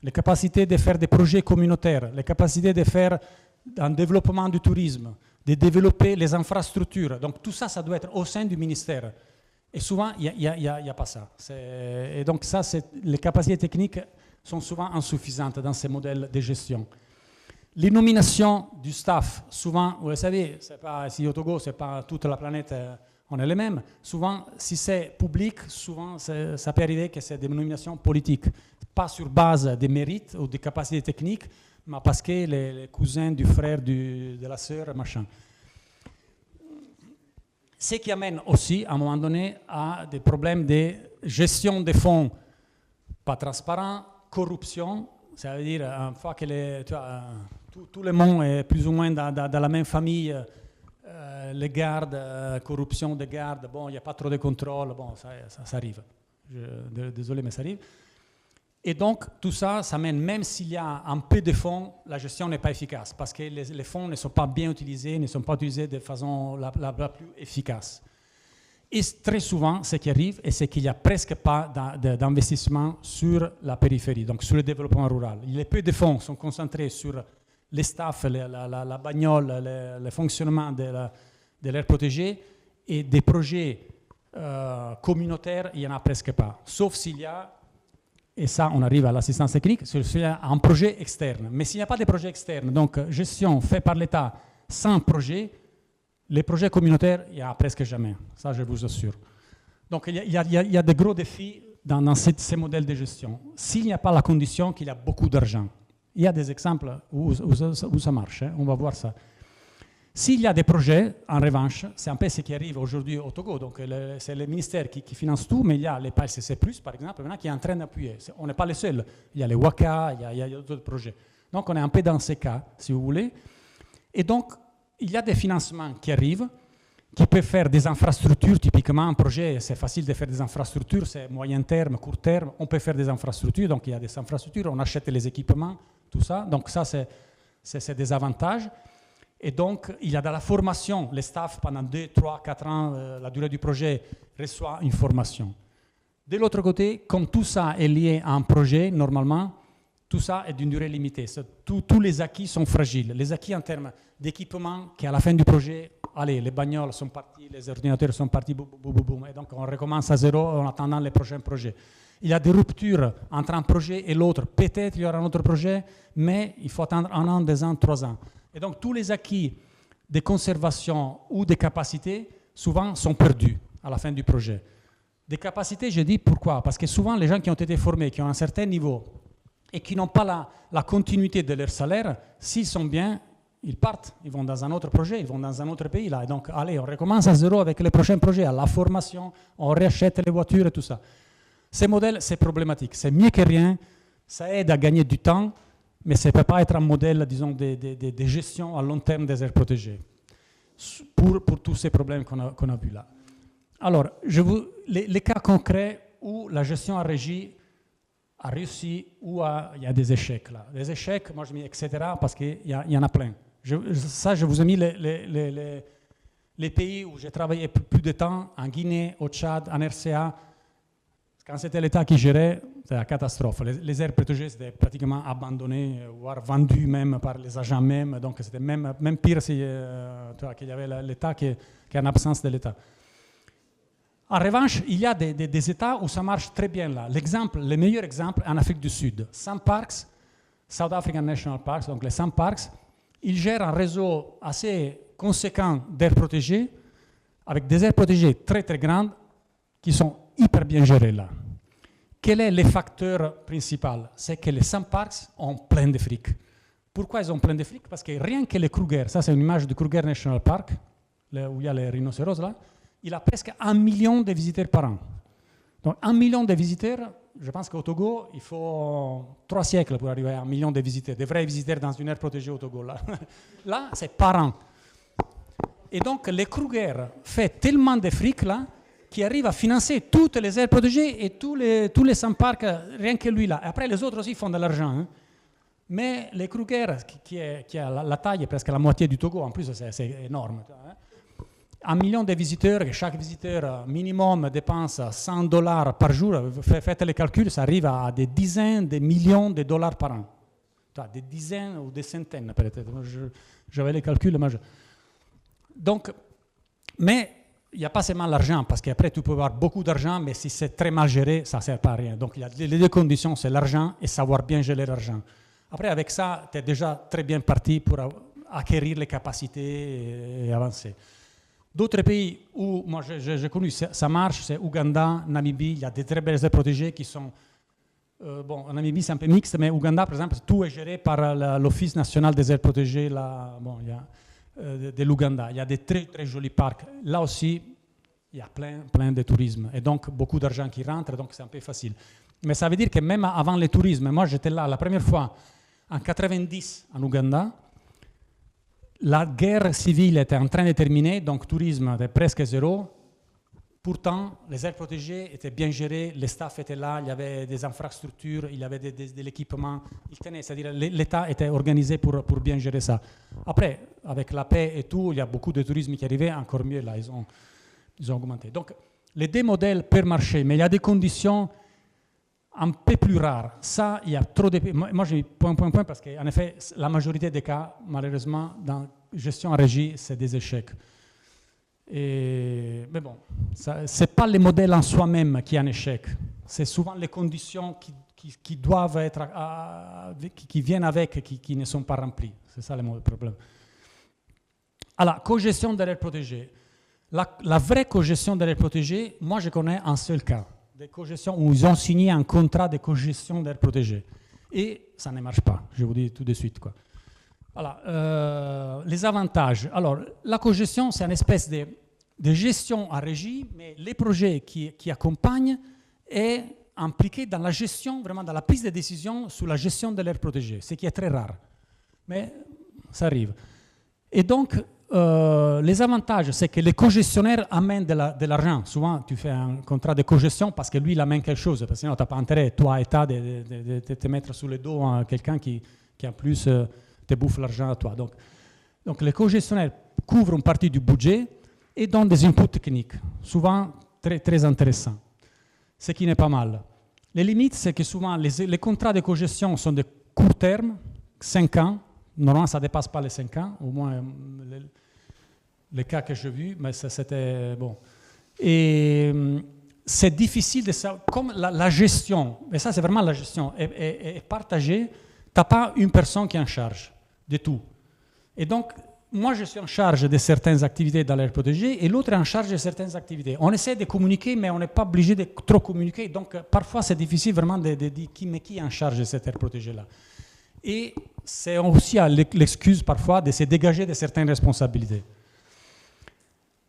les capacités de faire des projets communautaires, les capacités de faire un développement du tourisme, de développer les infrastructures. Donc tout ça, ça doit être au sein du ministère. Et souvent, il n'y a pas ça. Et donc ça, les capacités techniques sont souvent insuffisantes dans ces modèles de gestion. Les nominations du staff, souvent, vous le savez, si au Togo, ce n'est pas toute la planète, on est les mêmes. Souvent, si c'est public, souvent, ça peut arriver que c'est des nominations politiques. Pas sur base des mérites ou des capacités techniques, mais parce que les cousins du frère, de la sœur, machin. Ce qui amène aussi, à un moment donné, à des problèmes de gestion des fonds pas transparent, corruption, ça veut dire une fois que tout le monde est plus ou moins dans la même famille, les gardes, corruption des gardes, bon, il n'y a pas trop de contrôle, bon, ça arrive. Désolé, mais ça arrive. Et donc, tout ça, ça mène, même s'il y a un peu de fonds, la gestion n'est pas efficace, parce que les fonds ne sont pas bien utilisés, ne sont pas utilisés de façon la plus efficace. Et très souvent, ce qui arrive, c'est qu'il n'y a presque pas d'investissement sur la périphérie, donc sur le développement rural. Les peu de fonds sont concentrés sur les staffs, la bagnole, le fonctionnement de l'aire protégée, et des projets communautaires, il n'y en a presque pas. Sauf s'il y a, et ça on arrive à l'assistance technique, s'il y a un projet externe. Mais s'il n'y a pas de projet externe, donc gestion faite par l'État sans projet, les projets communautaires, il n'y a presque jamais. Ça, je vous assure. Donc, il y a de gros défis dans ces modèles de gestion. S'il n'y a pas la condition qu'il y a beaucoup d'argent, il y a des exemples où ça marche, hein, on va voir ça. S'il y a des projets, en revanche, c'est un peu ce qui arrive aujourd'hui au Togo. Donc, c'est le ministère qui finance tout, mais il y a les PALCC+, par exemple, maintenant, qui est en train d'appuyer. On n'est pas les seuls. Il y a les WACA, il y a d'autres projets. Donc, on est un peu dans ces cas, si vous voulez. Et donc, il y a des financements qui arrivent, qui peuvent faire des infrastructures. Typiquement, un projet, c'est facile de faire des infrastructures, c'est moyen terme, court terme. On peut faire des infrastructures, donc il y a des infrastructures, on achète les équipements, tout ça. Donc ça, c'est des avantages. Et donc, il y a de la formation. Les staffs, pendant 2, 3, 4 ans, la durée du projet, reçoit une formation. De l'autre côté, comme tout ça est lié à un projet, normalement, tout ça est d'une durée limitée. Tous les acquis sont fragiles. Les acquis en termes d'équipement, qui à la fin du projet, allez, les bagnoles sont parties, les ordinateurs sont partis, boum, boum, boum, boum, et donc on recommence à zéro en attendant les prochains projets. Il y a des ruptures entre un projet et l'autre. Peut-être il y aura un autre projet, mais il faut attendre 1 an, 2 ans, 3 ans. Et donc tous les acquis de conservation ou de capacité, souvent, sont perdus à la fin du projet. Des capacités, je dis pourquoi? Parce que souvent, les gens qui ont été formés, qui ont un certain niveau, et qui n'ont pas la continuité de leur salaire, s'ils sont bien, ils partent, ils vont dans un autre projet, ils vont dans un autre pays. Là. Et donc, allez, on recommence à zéro avec les prochains projets, à la formation, on réachète les voitures et tout ça. Ces modèles, c'est problématique. C'est mieux que rien, ça aide à gagner du temps, mais ça ne peut pas être un modèle, disons, de gestion à long terme des aires protégées, pour tous ces problèmes qu'on a vus là. Alors, les cas concrets où la gestion en régie a réussi ou il y a des échecs là. Les échecs, moi je mets etc. parce qu'il y en a plein. Je vous ai mis les pays où j'ai travaillé plus de temps, en Guinée, au Tchad, en RCA. Quand c'était l'État qui gérait, c'était la catastrophe. Les aires protégées étaient pratiquement abandonnées, voire vendues même par les agents même. Donc c'était même pire qu'il y avait l'État qu'en absence de l'État. En revanche, il y a des États où ça marche très bien là. Le meilleur exemple, en Afrique du Sud. Sam Parks, South African National Parks, donc les Sam Parks, ils gèrent un réseau assez conséquent d'aires protégées, avec des aires protégées très très grandes, qui sont hyper bien gérées là. Quel est le facteur principal? C'est que les Sam Parks ont plein de fric. Pourquoi ils ont plein de fric? Parce que rien que les Kruger, ça c'est une image du Kruger National Park, où il y a les rhinocéros là, il a presque 1 million de visiteurs par an. Donc 1 million de visiteurs, je pense qu'au Togo, il faut 3 siècles pour arriver à 1 million de visiteurs, de vrais visiteurs dans une aire protégée au Togo. Là c'est par an. Et donc les Kruger font tellement de fric là, qui arrive à financer toutes les aires protégées et tous les Sam Parks, rien que lui là. Et après les autres aussi font de l'argent. Hein. Mais les Kruger, qui a la taille est presque la moitié du Togo, en plus c'est énorme. Hein. 1 million de visiteurs, et chaque visiteur minimum dépense $100 par jour. Faites les calculs, ça arrive à des dizaines de millions de dollars par an. Des dizaines ou des centaines peut-être. J'avais les calculs. Donc, mais il n'y a pas seulement l'argent, parce qu'après tu peux avoir beaucoup d'argent, mais si c'est très mal géré, ça ne sert pas à rien. Donc il y a les deux conditions, c'est l'argent et savoir bien gérer l'argent. Après, avec ça, tu es déjà très bien parti pour acquérir les capacités et avancer. D'autres pays où moi j'ai connu, ça marche, c'est Ouganda, Namibie, il y a des très belles aires protégées qui sont... bon, en Namibie c'est un peu mixte, mais Ouganda par exemple, tout est géré par l'Office national des aires protégées de l'Ouganda. Il y a des très très jolis parcs. Là aussi, il y a plein de tourisme et donc beaucoup d'argent qui rentre, donc c'est un peu facile. Mais ça veut dire que même avant le tourisme, moi j'étais là la première fois en 90 en Ouganda, la guerre civile était en train de terminer, donc le tourisme était presque zéro. Pourtant, les aires protégées étaient bien gérées, les staffs étaient là, il y avait des infrastructures, il y avait de l'équipement. C'est-à-dire l'État était organisé pour bien gérer ça. Après, avec la paix et tout, il y a beaucoup de tourisme qui arrivait, encore mieux là, ils ont augmenté. Donc, les deux modèles peuvent marcher, mais il y a des conditions un peu plus rares. Ça, il y a trop de... Moi, j'ai mis point parce qu'en effet, la majorité des cas, malheureusement, dans gestion en régie, c'est des échecs. Mais bon, ce n'est pas le modèle en soi-même qui est un échec. C'est souvent les conditions qui doivent être, qui viennent avec, qui ne sont pas remplies. C'est ça le problème. Alors, cogestion d'aires protégées. La vraie cogestion d'aires protégées, moi je connais un seul cas. Des cogestions où ils ont signé un contrat de cogestion d'aires protégées. Et ça ne marche pas, je vous dis tout de suite, quoi. Voilà, les avantages. Alors, la cogestion, c'est une espèce de gestion en régie, mais les projets qui accompagnent est impliqué dans la gestion, vraiment dans la prise de décision sur la gestion de l'aire protégée, ce qui est très rare. Mais ça arrive. Et donc, les avantages, c'est que les cogestionnaires amènent de l'argent. Souvent, tu fais un contrat de cogestion parce que lui, il amène quelque chose, parce que sinon, tu n'as pas intérêt, toi, État, de te mettre sous le dos à quelqu'un qui en plus... te bouffe l'argent à toi. Donc les co-gestionnaires couvrent une partie du budget et donnent des inputs techniques, souvent très, très intéressants, ce qui n'est pas mal. Les limites, c'est que souvent les contrats de co-gestion sont de court terme, 5 ans. Normalement, ça ne dépasse pas les 5 ans, au moins les cas que j'ai vus, mais c'était bon. Et c'est difficile de savoir, comme la gestion, et ça c'est vraiment la gestion, est partagée, tu n'as pas une personne qui est en charge de tout. Et donc, moi, je suis en charge de certaines activités dans l'aire protégée et l'autre est en charge de certaines activités. On essaie de communiquer, mais on n'est pas obligé de trop communiquer. Donc, parfois, c'est difficile vraiment de dire qui est en charge de cette aire protégée-là. Et c'est aussi l'excuse, parfois, de se dégager de certaines responsabilités.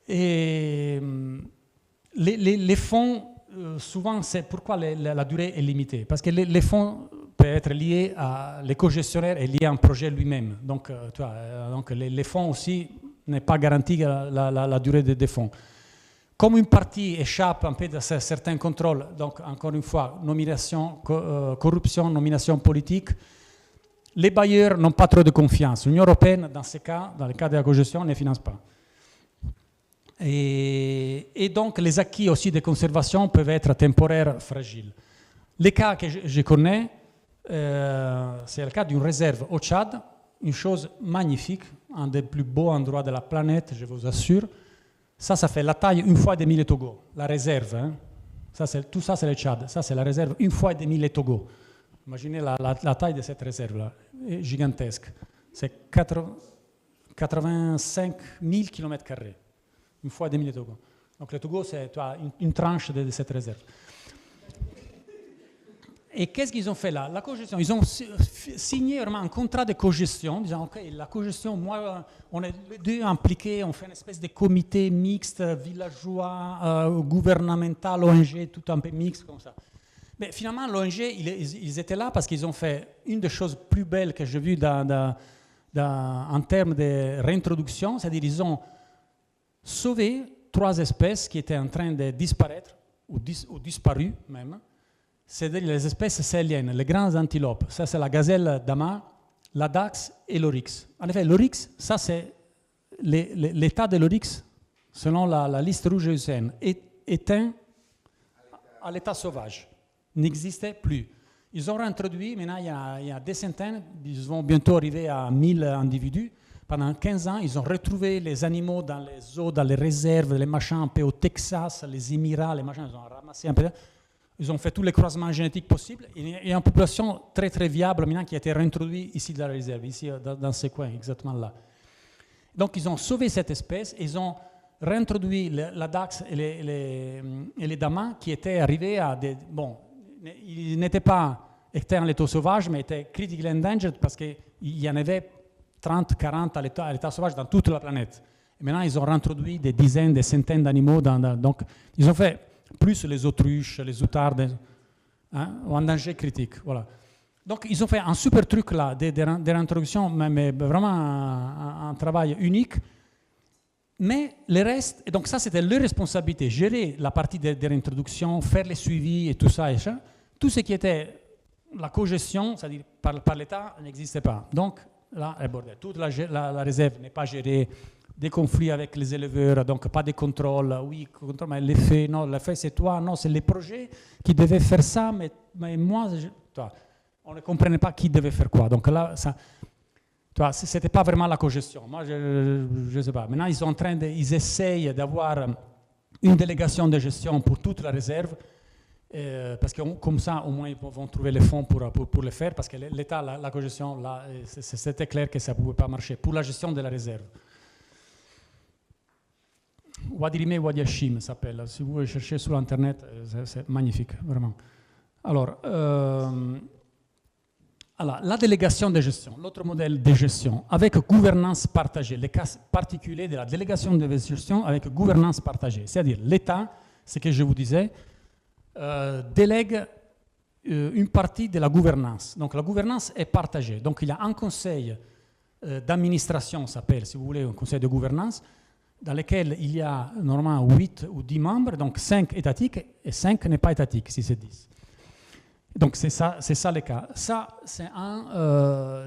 Et les fonds, souvent, c'est pourquoi la durée est limitée. Parce que les fonds... peut être lié à les co-gestionnaires et lié à un projet lui-même. Donc, tu vois, donc les fonds aussi n'est pas garanti la durée des fonds. Comme une partie échappe un peu de certains contrôles, donc encore une fois, nomination, corruption, nomination politique, les bailleurs n'ont pas trop de confiance. L'Union européenne, dans ces cas, dans le cas de la co-gestion, ne finance pas. Et donc, les acquis aussi de conservation peuvent être temporaires, fragiles. Les cas que je connais, c'est le cas d'une réserve au Tchad, une chose magnifique, un des plus beaux endroits de la planète, je vous assure. Ça fait la taille une fois et demi le Togo, la réserve. Hein. Tout ça, c'est le Tchad. Ça, c'est la réserve une fois et demi le Togo. Imaginez la taille de cette réserve-là, gigantesque. C'est 85 000 km², une fois et demi le Togo. Donc le Togo, c'est une tranche de cette réserve. Et qu'est-ce qu'ils ont fait là? La cogestion, ils ont signé vraiment un contrat de cogestion, disant ok, la cogestion, moi, on est les deux impliqués, on fait une espèce de comité mixte, villageois, gouvernemental, ONG, tout un peu mixte comme ça. Mais finalement, l'ONG, ils étaient là parce qu'ils ont fait une des choses plus belles que j'ai vues en termes de réintroduction, c'est-à-dire ils ont sauvé 3 espèces qui étaient en train de disparaître, ou disparues même. C'est-à-dire les espèces sahéliennes, les grandes antilopes. Ça, c'est la gazelle d'Ama, la dax et l'oryx. En effet, l'oryx, ça, c'est l'état de l'oryx, selon la liste rouge IUCN, éteint à l'état sauvage. N'existait plus. Ils ont réintroduit, maintenant, il y a des centaines, ils vont bientôt arriver à 1000 individus. Pendant 15 ans, ils ont retrouvé les animaux dans les zoos, dans les réserves, les machins un peu au Texas, les Émirats, les machins, ils ont ramassé un peu. Ils ont fait tous les croisements génétiques possibles. Il y a une population très très viable maintenant qui a été réintroduite ici dans la réserve, ici dans ces coins, exactement là. Donc ils ont sauvé cette espèce, ils ont réintroduit la dax et les damas qui étaient arrivés à des... Bon, ils n'étaient pas éteints à l'état sauvage, mais étaient critically endangered parce qu'il y en avait 30, 40 à l'état sauvage dans toute la planète. Et maintenant, ils ont réintroduit des dizaines, des centaines d'animaux. Donc, ils ont fait plus les autruches, les outardes. hein, ou en danger critique. Voilà. Donc, ils ont fait un super truc là, des réintroductions, mais vraiment un travail unique. Mais le reste, et donc ça, c'était leur responsabilité, gérer la partie des réintroductions, faire les suivis et tout ça. Tout ce qui était la cogestion, c'est-à-dire par l'État, n'existait pas. Donc, là, le bordel. Toute la réserve n'est pas gérée, des conflits avec les éleveurs, donc pas de contrôle. Oui, contrôle, mais l'effet, non, l'effet c'est toi, non, c'est les projets qui devaient faire ça, mais moi, toi. On ne comprenait pas qui devait faire quoi. Donc là, ce n'était pas vraiment la cogestion. Moi, je ne sais pas. Maintenant, ils sont en train ils essayent d'avoir une délégation de gestion pour toute la réserve, parce que comme ça, au moins, ils vont trouver les fonds pour le faire, parce que l'État, la cogestion, là, c'était clair que ça ne pouvait pas marcher, pour la gestion de la réserve. Wadi Rimé, Wadi Hashim s'appelle. Si vous voulez chercher sur Internet, c'est magnifique, vraiment. Alors, la délégation de gestion, l'autre modèle de gestion, avec gouvernance partagée, les cas particuliers de la délégation de gestion avec gouvernance partagée. C'est-à-dire l'État, ce que je vous disais, délègue une partie de la gouvernance. Donc la gouvernance est partagée. Donc il y a un conseil d'administration, s'appelle, si vous voulez, un conseil de gouvernance, dans lequel il y a normalement 8 ou 10 membres, donc 5 étatiques et 5 n'est pas étatiques, si c'est 10. Donc c'est ça le cas. Ça, c'est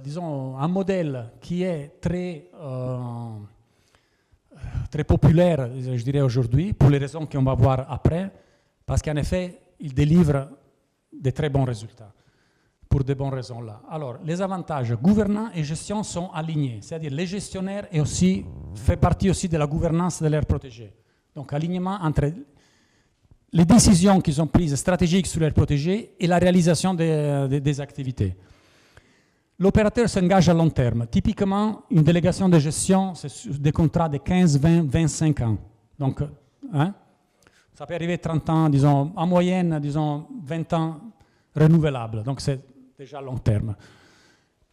disons, un modèle qui est très populaire, je dirais aujourd'hui, pour les raisons qu'on va voir après, parce qu'en effet, il délivre de très bons résultats, pour de bonnes raisons là. Alors, les avantages, gouvernance et gestion sont alignés, c'est-à-dire les gestionnaires fait partie aussi de la gouvernance de l'air protégé. Donc, alignement entre les décisions qui sont prises stratégiques sur l'air protégé et la réalisation des activités. L'opérateur s'engage à long terme. Typiquement, une délégation de gestion, c'est des contrats de 15, 20, 25 ans. Donc, ça peut arriver 30 ans, disons, en moyenne, disons, 20 ans renouvelables. Donc, c'est déjà long terme.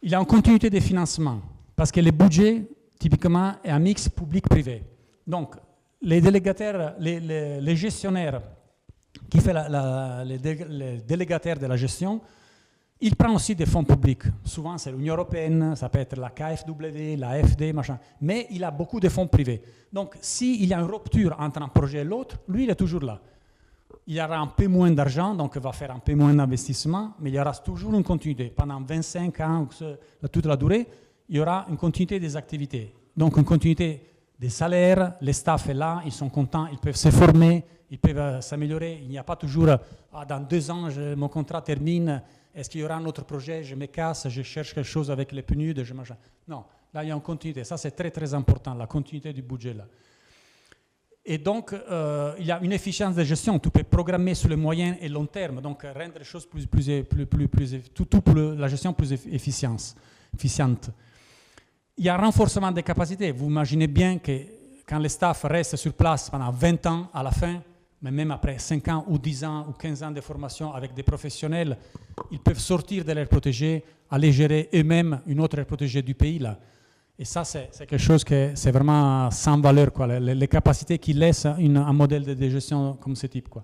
Il y a une continuité des financements, parce que le budget, typiquement, est un mix public-privé. Donc, les délégataires, les gestionnaires qui fait les délégataires de la gestion, il prend aussi des fonds publics. Souvent, c'est l'Union européenne, ça peut être la KfW, la FD, machin. Mais il a beaucoup de fonds privés. Donc, s'il y a une rupture entre un projet et l'autre, lui, il est toujours là. Il y aura un peu moins d'argent, donc il va faire un peu moins d'investissement, mais il y aura toujours une continuité. Pendant 25 ans, toute la durée, il y aura une continuité des activités. Donc, une continuité des salaires, les staff est là, ils sont contents, ils peuvent se former, ils peuvent s'améliorer. Il n'y a pas toujours, dans 2 ans, mon contrat termine, est-ce qu'il y aura un autre projet, je me casse, je cherche quelque chose avec les PNUD, je machin. Non, là il y a une continuité. Ça c'est très très important, la continuité du budget là. Et donc il y a une efficience de gestion. Tu peux programmer sur le moyen et long terme, donc rendre les choses tout pour la gestion plus efficiente. Il y a un renforcement des capacités. Vous imaginez bien que quand les staff restent sur place pendant 20 ans à la fin, mais même après 5 ans ou 10 ans ou 15 ans de formation avec des professionnels, ils peuvent sortir de l'air protégé, aller gérer eux-mêmes une autre aire protégée du pays. Là. Et ça, c'est quelque chose que c'est vraiment sans valeur, quoi. Les capacités qui laissent un modèle de gestion comme ce type. Quoi.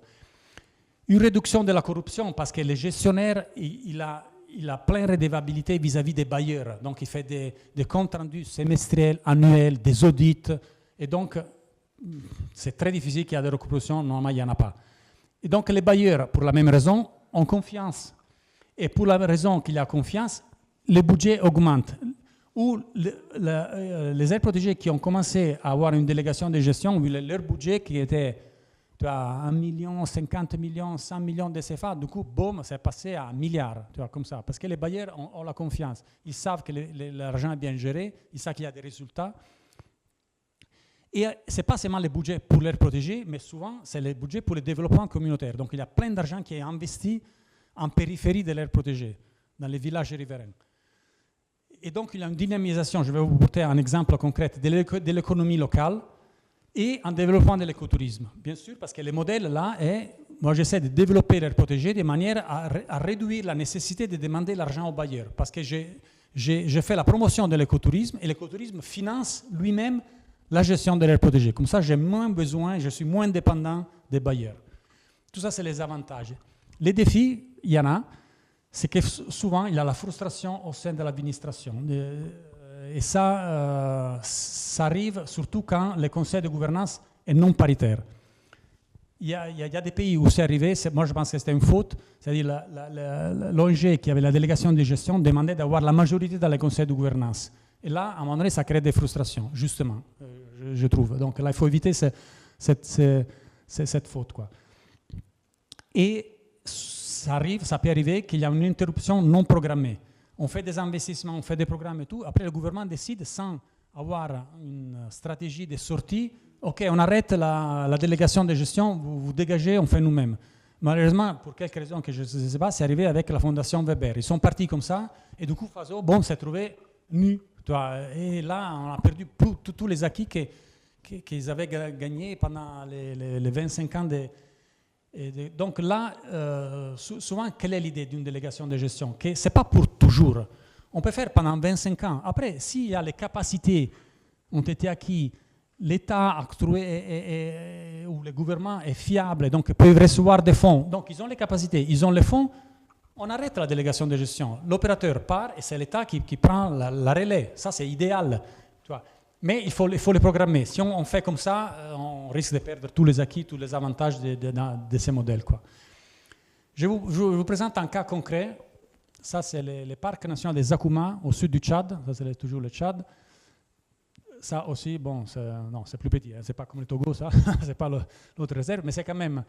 Une réduction de la corruption, parce que le gestionnaire, il a plein de redevabilité vis-à-vis des bailleurs. Donc, il fait des comptes rendus semestriels, annuels, des audits. Et donc, c'est très difficile qu'il y ait des recupérations, normalement il n'y en a pas. Et donc les bailleurs, pour la même raison, ont confiance. Et pour la raison qu'il y a confiance, le budget augmente. Ou les aires protégées qui ont commencé à avoir une délégation de gestion, vu leur budget qui était 1 million, 50 millions, 100 millions de CFA, du coup, boum, c'est passé à 1 milliard, comme ça. Parce que les bailleurs ont la confiance. Ils savent que l'argent est bien géré, ils savent qu'il y a des résultats. Et ce n'est pas seulement le budget pour l'air protégé, mais souvent, c'est le budget pour le développement communautaire. Donc, il y a plein d'argent qui est investi en périphérie de l'air protégé, dans les villages riverains. Et donc, il y a une dynamisation, je vais vous porter un exemple concret, de l'économie locale et un développement de l'écotourisme. Bien sûr, parce que le modèle là est, moi j'essaie de développer l'air protégé de manière à réduire la nécessité de demander l'argent aux bailleurs. Parce que j'ai fait la promotion de l'écotourisme et l'écotourisme finance lui-même la gestion de l'air protégé. Comme ça, j'ai moins besoin, je suis moins dépendant des bailleurs. Tout ça, c'est les avantages. Les défis, il y en a, c'est que souvent, il y a la frustration au sein de l'administration. Et ça, ça arrive surtout quand le conseil de gouvernance est non paritaire. Il y a des pays où c'est arrivé, moi je pense que c'était une faute, c'est-à-dire l'ONG qui avait la délégation de gestion demandait d'avoir la majorité dans les conseils de gouvernance. Et là, à un moment donné, ça crée des frustrations, justement, je trouve. Donc là, il faut éviter cette faute, quoi. Et ça peut arriver qu'il y a une interruption non programmée. On fait des investissements, on fait des programmes et tout. Après, le gouvernement décide, sans avoir une stratégie de sortie, OK, on arrête la délégation de gestion, vous dégagez, on fait nous-mêmes. Malheureusement, pour quelques raisons que je ne sais pas, c'est arrivé avec la Fondation Weber. Ils sont partis comme ça, et du coup, Faso, bon, s'est trouvé nu. Et là, on a perdu tous les acquis qu'ils avaient gagnés pendant les 25 ans donc là, souvent, quelle est l'idée d'une délégation de gestion? Ce n'est pas pour toujours. On peut faire pendant 25 ans. Après, s'il y a les capacités ont été acquises, l'État octroyé ou le gouvernement est fiable, donc peut recevoir des fonds. Donc ils ont les capacités, ils ont les fonds, on arrête la délégation de gestion. L'opérateur part et c'est l'État qui prend la relais. Ça, c'est idéal. Tu vois. Mais il faut les programmer. Si on fait comme ça, on risque de perdre tous les acquis, tous les avantages de ces modèles, quoi. Je vous présente un cas concret. Ça, c'est le parc national des Zakouma, au sud du Tchad. Ça, c'est toujours le Tchad. Ça aussi, bon, c'est plus petit. Hein. C'est pas comme le Togo, ça. C'est pas l'autre réserve, mais c'est quand même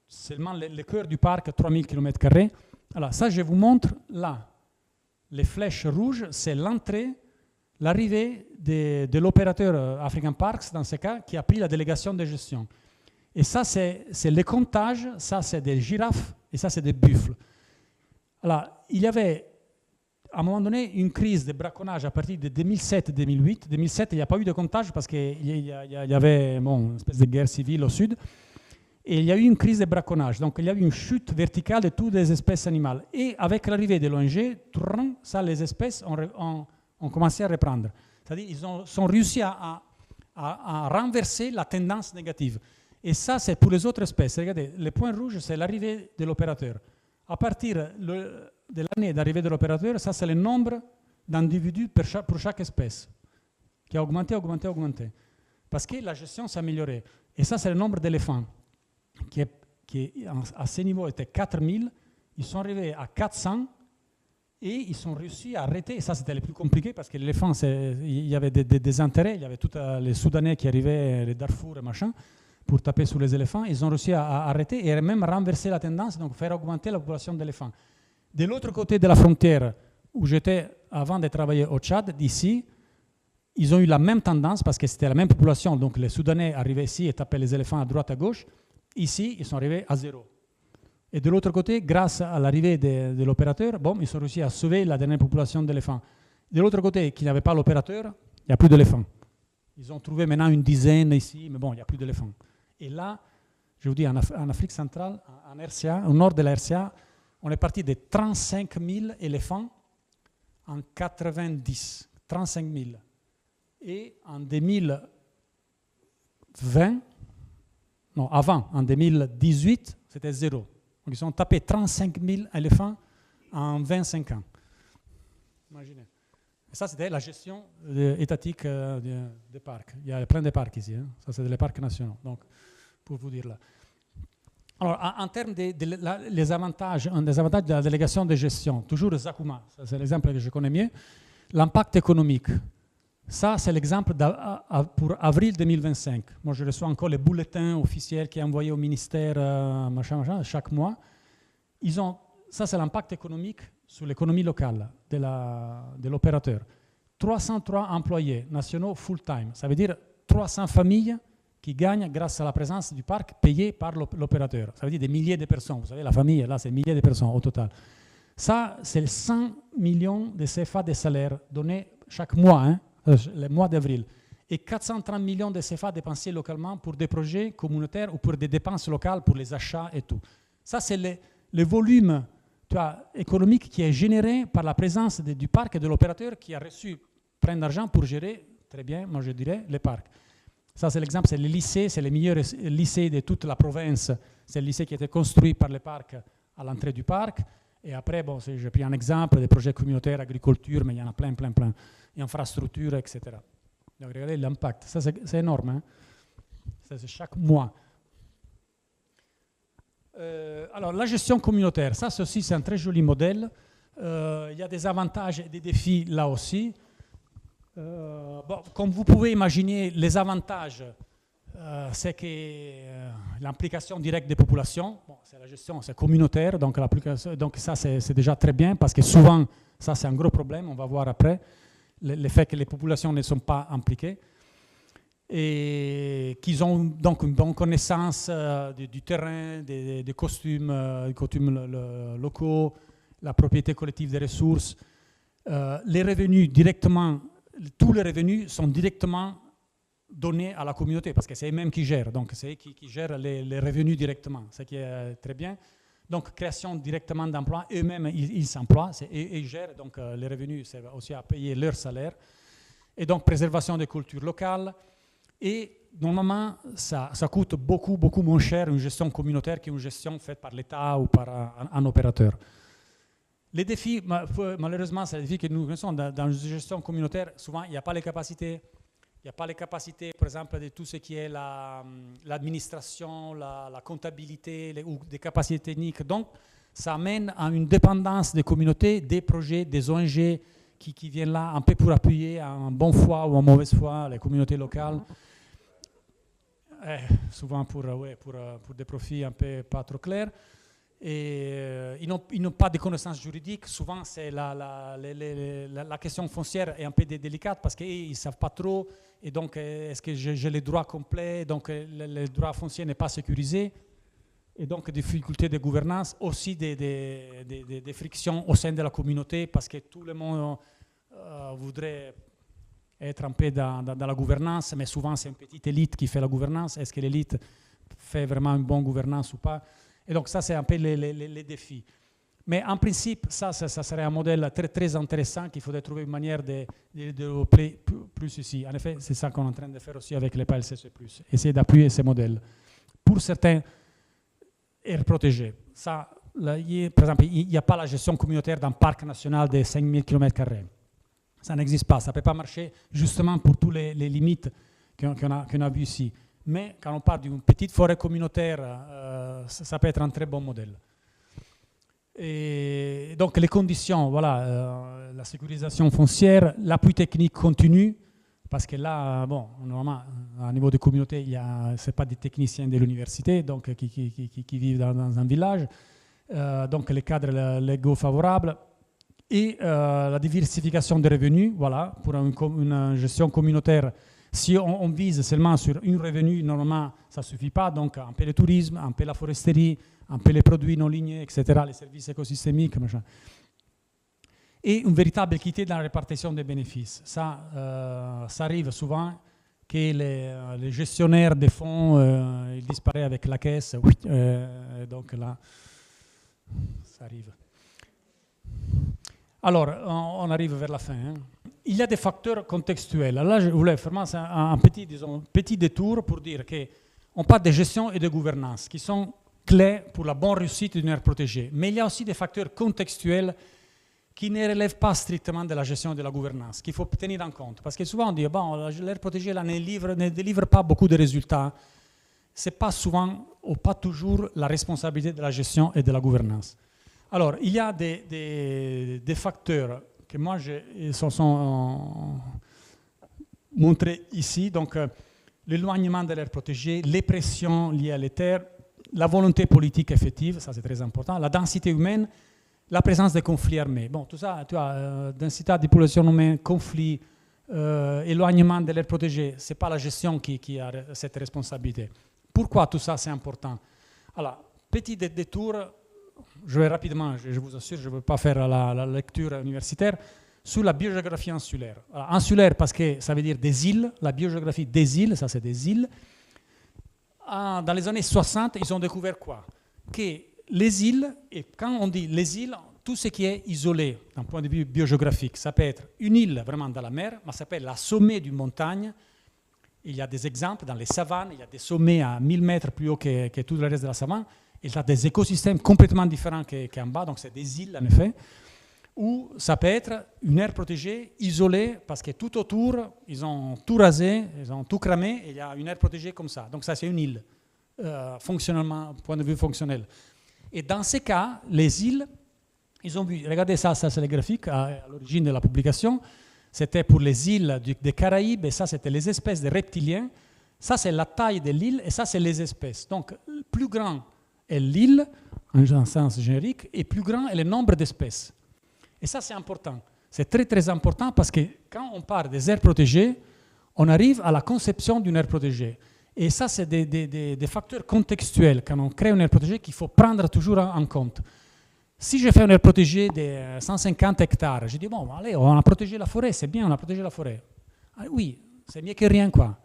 seulement le cœur du parc, 3000 km². Alors, ça, je vous montre là. Les flèches rouges, c'est l'entrée, l'arrivée de l'opérateur African Parks, dans ce cas, qui a pris la délégation de gestion. Et ça, c'est le comptage, ça, c'est des girafes, et ça, c'est des buffles. Alors, il y avait, à un moment donné, une crise de braconnage à partir de 2007-2008. 2007, il n'y a pas eu de comptage parce qu'il y avait une espèce de guerre civile au sud. Et il y a eu une crise de braconnage. Donc, il y a eu une chute verticale de toutes les espèces animales. Et avec l'arrivée de l'ONG, ça, les espèces ont commencé à reprendre. C'est-à-dire qu'ils sont réussi à renverser la tendance négative. Et ça, c'est pour les autres espèces. Regardez, le point rouge, c'est l'arrivée de l'opérateur. À partir de l'année d'arrivée de l'opérateur, ça, c'est le nombre d'individus pour chaque espèce qui a augmenté. Parce que la gestion s'est améliorée. Et ça, c'est le nombre d'éléphants qui à ce niveau était 4000. Ils sont arrivés à 400. Et ils ont réussi à arrêter, et ça c'était le plus compliqué parce que l'éléphant, il y avait des intérêts, il y avait tous les Soudanais qui arrivaient, les Darfour et machin, pour taper sur les éléphants. Ils ont réussi à arrêter et même renverser la tendance, donc faire augmenter la population d'éléphants. De l'autre côté de la frontière, où j'étais avant de travailler au Tchad, d'ici, ils ont eu la même tendance parce que c'était la même population, donc les Soudanais arrivaient ici et tapaient les éléphants à droite, à gauche. Ici, ils sont arrivés à 0. Et de l'autre côté, grâce à l'arrivée de l'opérateur, bon, ils ont réussi à sauver la dernière population d'éléphants. De l'autre côté, qui n'avait pas l'opérateur, il n'y a plus d'éléphants. Ils ont trouvé maintenant une dizaine ici, mais bon, il n'y a plus d'éléphants. Et là, je vous dis, en Afrique centrale, en RCA, au nord de la RCA, on est parti de 35 000 éléphants en 90. 35 000. Et en 2020, non, avant, en 2018, c'était 0. Donc, ils ont tapé 35 000 éléphants en 25 ans. Imaginez. Et ça, c'était la gestion étatique des parcs. Il y a plein de parcs ici. Hein. Ça, c'est les parcs nationaux. Donc, pour vous dire là. Alors, en termes des avantages de la délégation de gestion, toujours Zakouma, ça c'est l'exemple que je connais mieux, l'impact économique. Ça, c'est l'exemple pour avril 2025. Moi, je reçois encore les bulletins officiels qui sont envoyés au ministère chaque mois. Ça, c'est l'impact économique sur l'économie locale de l'opérateur. 303 employés nationaux full-time. Ça veut dire 300 familles qui gagnent grâce à la présence du parc payé par l'opérateur. Ça veut dire des milliers de personnes. Vous savez, la famille, là, c'est milliers de personnes au total. Ça, c'est 100 millions de CFA de salaires donnés chaque mois, hein, le mois d'avril. Et 430 millions de CFA dépensés localement pour des projets communautaires ou pour des dépenses locales, pour les achats et tout. Ça, c'est le volume économique qui est généré par la présence du parc et de l'opérateur qui a reçu plein d'argent pour gérer, très bien, moi je dirais, les parcs. Ça, c'est l'exemple, c'est le lycée, c'est le meilleur lycée de toute la province. C'est le lycée qui a été construit par le parc à l'entrée du parc. Et après, bon, j'ai pris un exemple des projets communautaires, agriculture, mais il y en a plein, et infrastructures, etc. Donc regardez l'impact, ça c'est énorme, hein. Ça c'est chaque mois. Alors la gestion communautaire, ça aussi c'est un très joli modèle. Il y a des avantages et des défis là aussi. Bon, comme vous pouvez imaginer, les avantages, c'est que l'implication directe des populations, bon, c'est la gestion, c'est communautaire, donc ça c'est déjà très bien, parce que souvent, ça c'est un gros problème, on va voir après, le fait que les populations ne sont pas impliquées, et qu'ils ont donc une bonne connaissance du terrain, des costumes, locaux, la propriété collective des ressources, les revenus directement, tous les revenus sont directement donnés à la communauté, parce que c'est eux-mêmes qui gèrent, donc c'est eux qui gèrent les revenus directement, ce qui est très bien. Donc création directement d'emplois, eux-mêmes ils s'emploient, ils gèrent, donc les revenus servent aussi à payer leur salaire, et donc préservation des cultures locales, et normalement ça coûte beaucoup moins cher une gestion communautaire qu'une gestion faite par l'État ou par un opérateur. Les défis, malheureusement, c'est les défis que nous connaissons dans une gestion communautaire. Souvent, il n'y a pas les capacités. Il n'y a pas les capacités, par exemple, de tout ce qui est l'administration, la comptabilité ou des capacités techniques. Donc, ça amène à une dépendance des communautés, des projets, des ONG qui viennent là un peu pour appuyer en bonne foi ou en mauvaise foi les communautés locales. Souvent pour des profits un peu pas trop clairs. Et ils n'ont pas de connaissances juridiques. Souvent, c'est la question foncière est un peu délicate parce qu'ils ne savent pas trop. Et donc, est-ce que j'ai les droits complets? Donc, le droit foncier n'est pas sécurisé. Et donc, des difficultés de gouvernance, aussi des frictions au sein de la communauté parce que tout le monde voudrait être un peu dans la gouvernance, mais souvent, c'est une petite élite qui fait la gouvernance. Est-ce que l'élite fait vraiment une bonne gouvernance ou pas? Et donc ça, c'est un peu les défis. Mais en principe, ça serait un modèle très, très intéressant qu'il faudrait trouver une manière de développer plus ici. En effet, c'est ça qu'on est en train de faire aussi avec les PLCC+. Essayer d'appuyer ces modèles. Pour certains aires protégées, ça, par exemple, il n'y a pas la gestion communautaire d'un parc national de 5000 km². Ça n'existe pas. Ça ne peut pas marcher justement pour toutes les limites qu'on a vues ici. Mais quand on parle d'une petite forêt communautaire, ça peut être un très bon modèle. Et donc les conditions, voilà, la sécurisation foncière, l'appui technique continu, parce que là, bon, normalement, à niveau de communauté, ce n'est pas des techniciens de l'université donc, qui vivent dans un village, donc les cadres légaux favorables, et la diversification des revenus, voilà, pour une gestion communautaire. Si on vise seulement sur un revenu, normalement, ça ne suffit pas. Donc, un peu le tourisme, un peu la foresterie, un peu les produits non lignés, etc., les services écosystémiques, machin. Et une véritable équité dans la répartition des bénéfices. Ça arrive souvent que les gestionnaires des fonds, ils disparaissent avec la caisse. Donc là, ça arrive. Alors, on arrive vers la fin. Hein. Il y a des facteurs contextuels. Là, je voulais faire un petit détour pour dire qu'on parle de gestion et de gouvernance qui sont clés pour la bonne réussite d'une aire protégée. Mais il y a aussi des facteurs contextuels qui ne relèvent pas strictement de la gestion et de la gouvernance, qu'il faut tenir en compte. Parce que souvent, on dit bon, l'aire protégée là, ne délivre pas beaucoup de résultats. Ce n'est pas souvent ou pas toujours la responsabilité de la gestion et de la gouvernance. Alors, il y a des facteurs que moi, sont montrés ici. Donc, l'éloignement de l'aire protégée, les pressions liées à les terres, la volonté politique effective, ça c'est très important, la densité humaine, la présence des conflits armés. Bon, tout ça, tu vois, densité de population humaine, conflits, éloignement de l'aire protégée, ce n'est pas la gestion qui a cette responsabilité. Pourquoi tout ça c'est important? Alors, petit détour. Je vais rapidement, je vous assure, je ne veux pas faire la lecture universitaire, sur la biogéographie insulaire. Alors, insulaire parce que ça veut dire des îles, la biogéographie des îles, ça c'est des îles. Dans les années 60, ils ont découvert quoi? Que les îles, et quand on dit les îles, tout ce qui est isolé d'un point de vue biogéographique, ça peut être une île vraiment dans la mer, mais ça peut être la sommet d'une montagne. Il y a des exemples dans les savanes, il y a des sommets à 1000 mètres plus haut que tout le reste de la savane. Et tu as des écosystèmes complètement différents qu'en bas, donc c'est des îles en effet, ou ça peut être une aire protégée isolée, parce que tout autour, ils ont tout rasé, ils ont tout cramé, et il y a une aire protégée comme ça. Donc ça, c'est une île, fonctionnellement, point de vue fonctionnel. Et dans ces cas, les îles, ils ont vu, regardez ça c'est le graphique à l'origine de la publication, c'était pour les îles des Caraïbes, et ça, c'était les espèces de reptiliens. Ça, c'est la taille de l'île, et ça, c'est les espèces. Donc, plus grand est l'île, en sens générique, et plus grand est le nombre d'espèces. Et ça, c'est important. C'est très, très important parce que quand on parle des aires protégées, on arrive à la conception d'une aire protégée. Et ça, c'est des facteurs contextuels quand on crée une aire protégée qu'il faut prendre toujours en compte. Si je fais une aire protégée de 150 hectares, je dis, bon, allez, on a protégé la forêt, c'est bien, on a protégé la forêt. Ah, oui, c'est mieux que rien, quoi.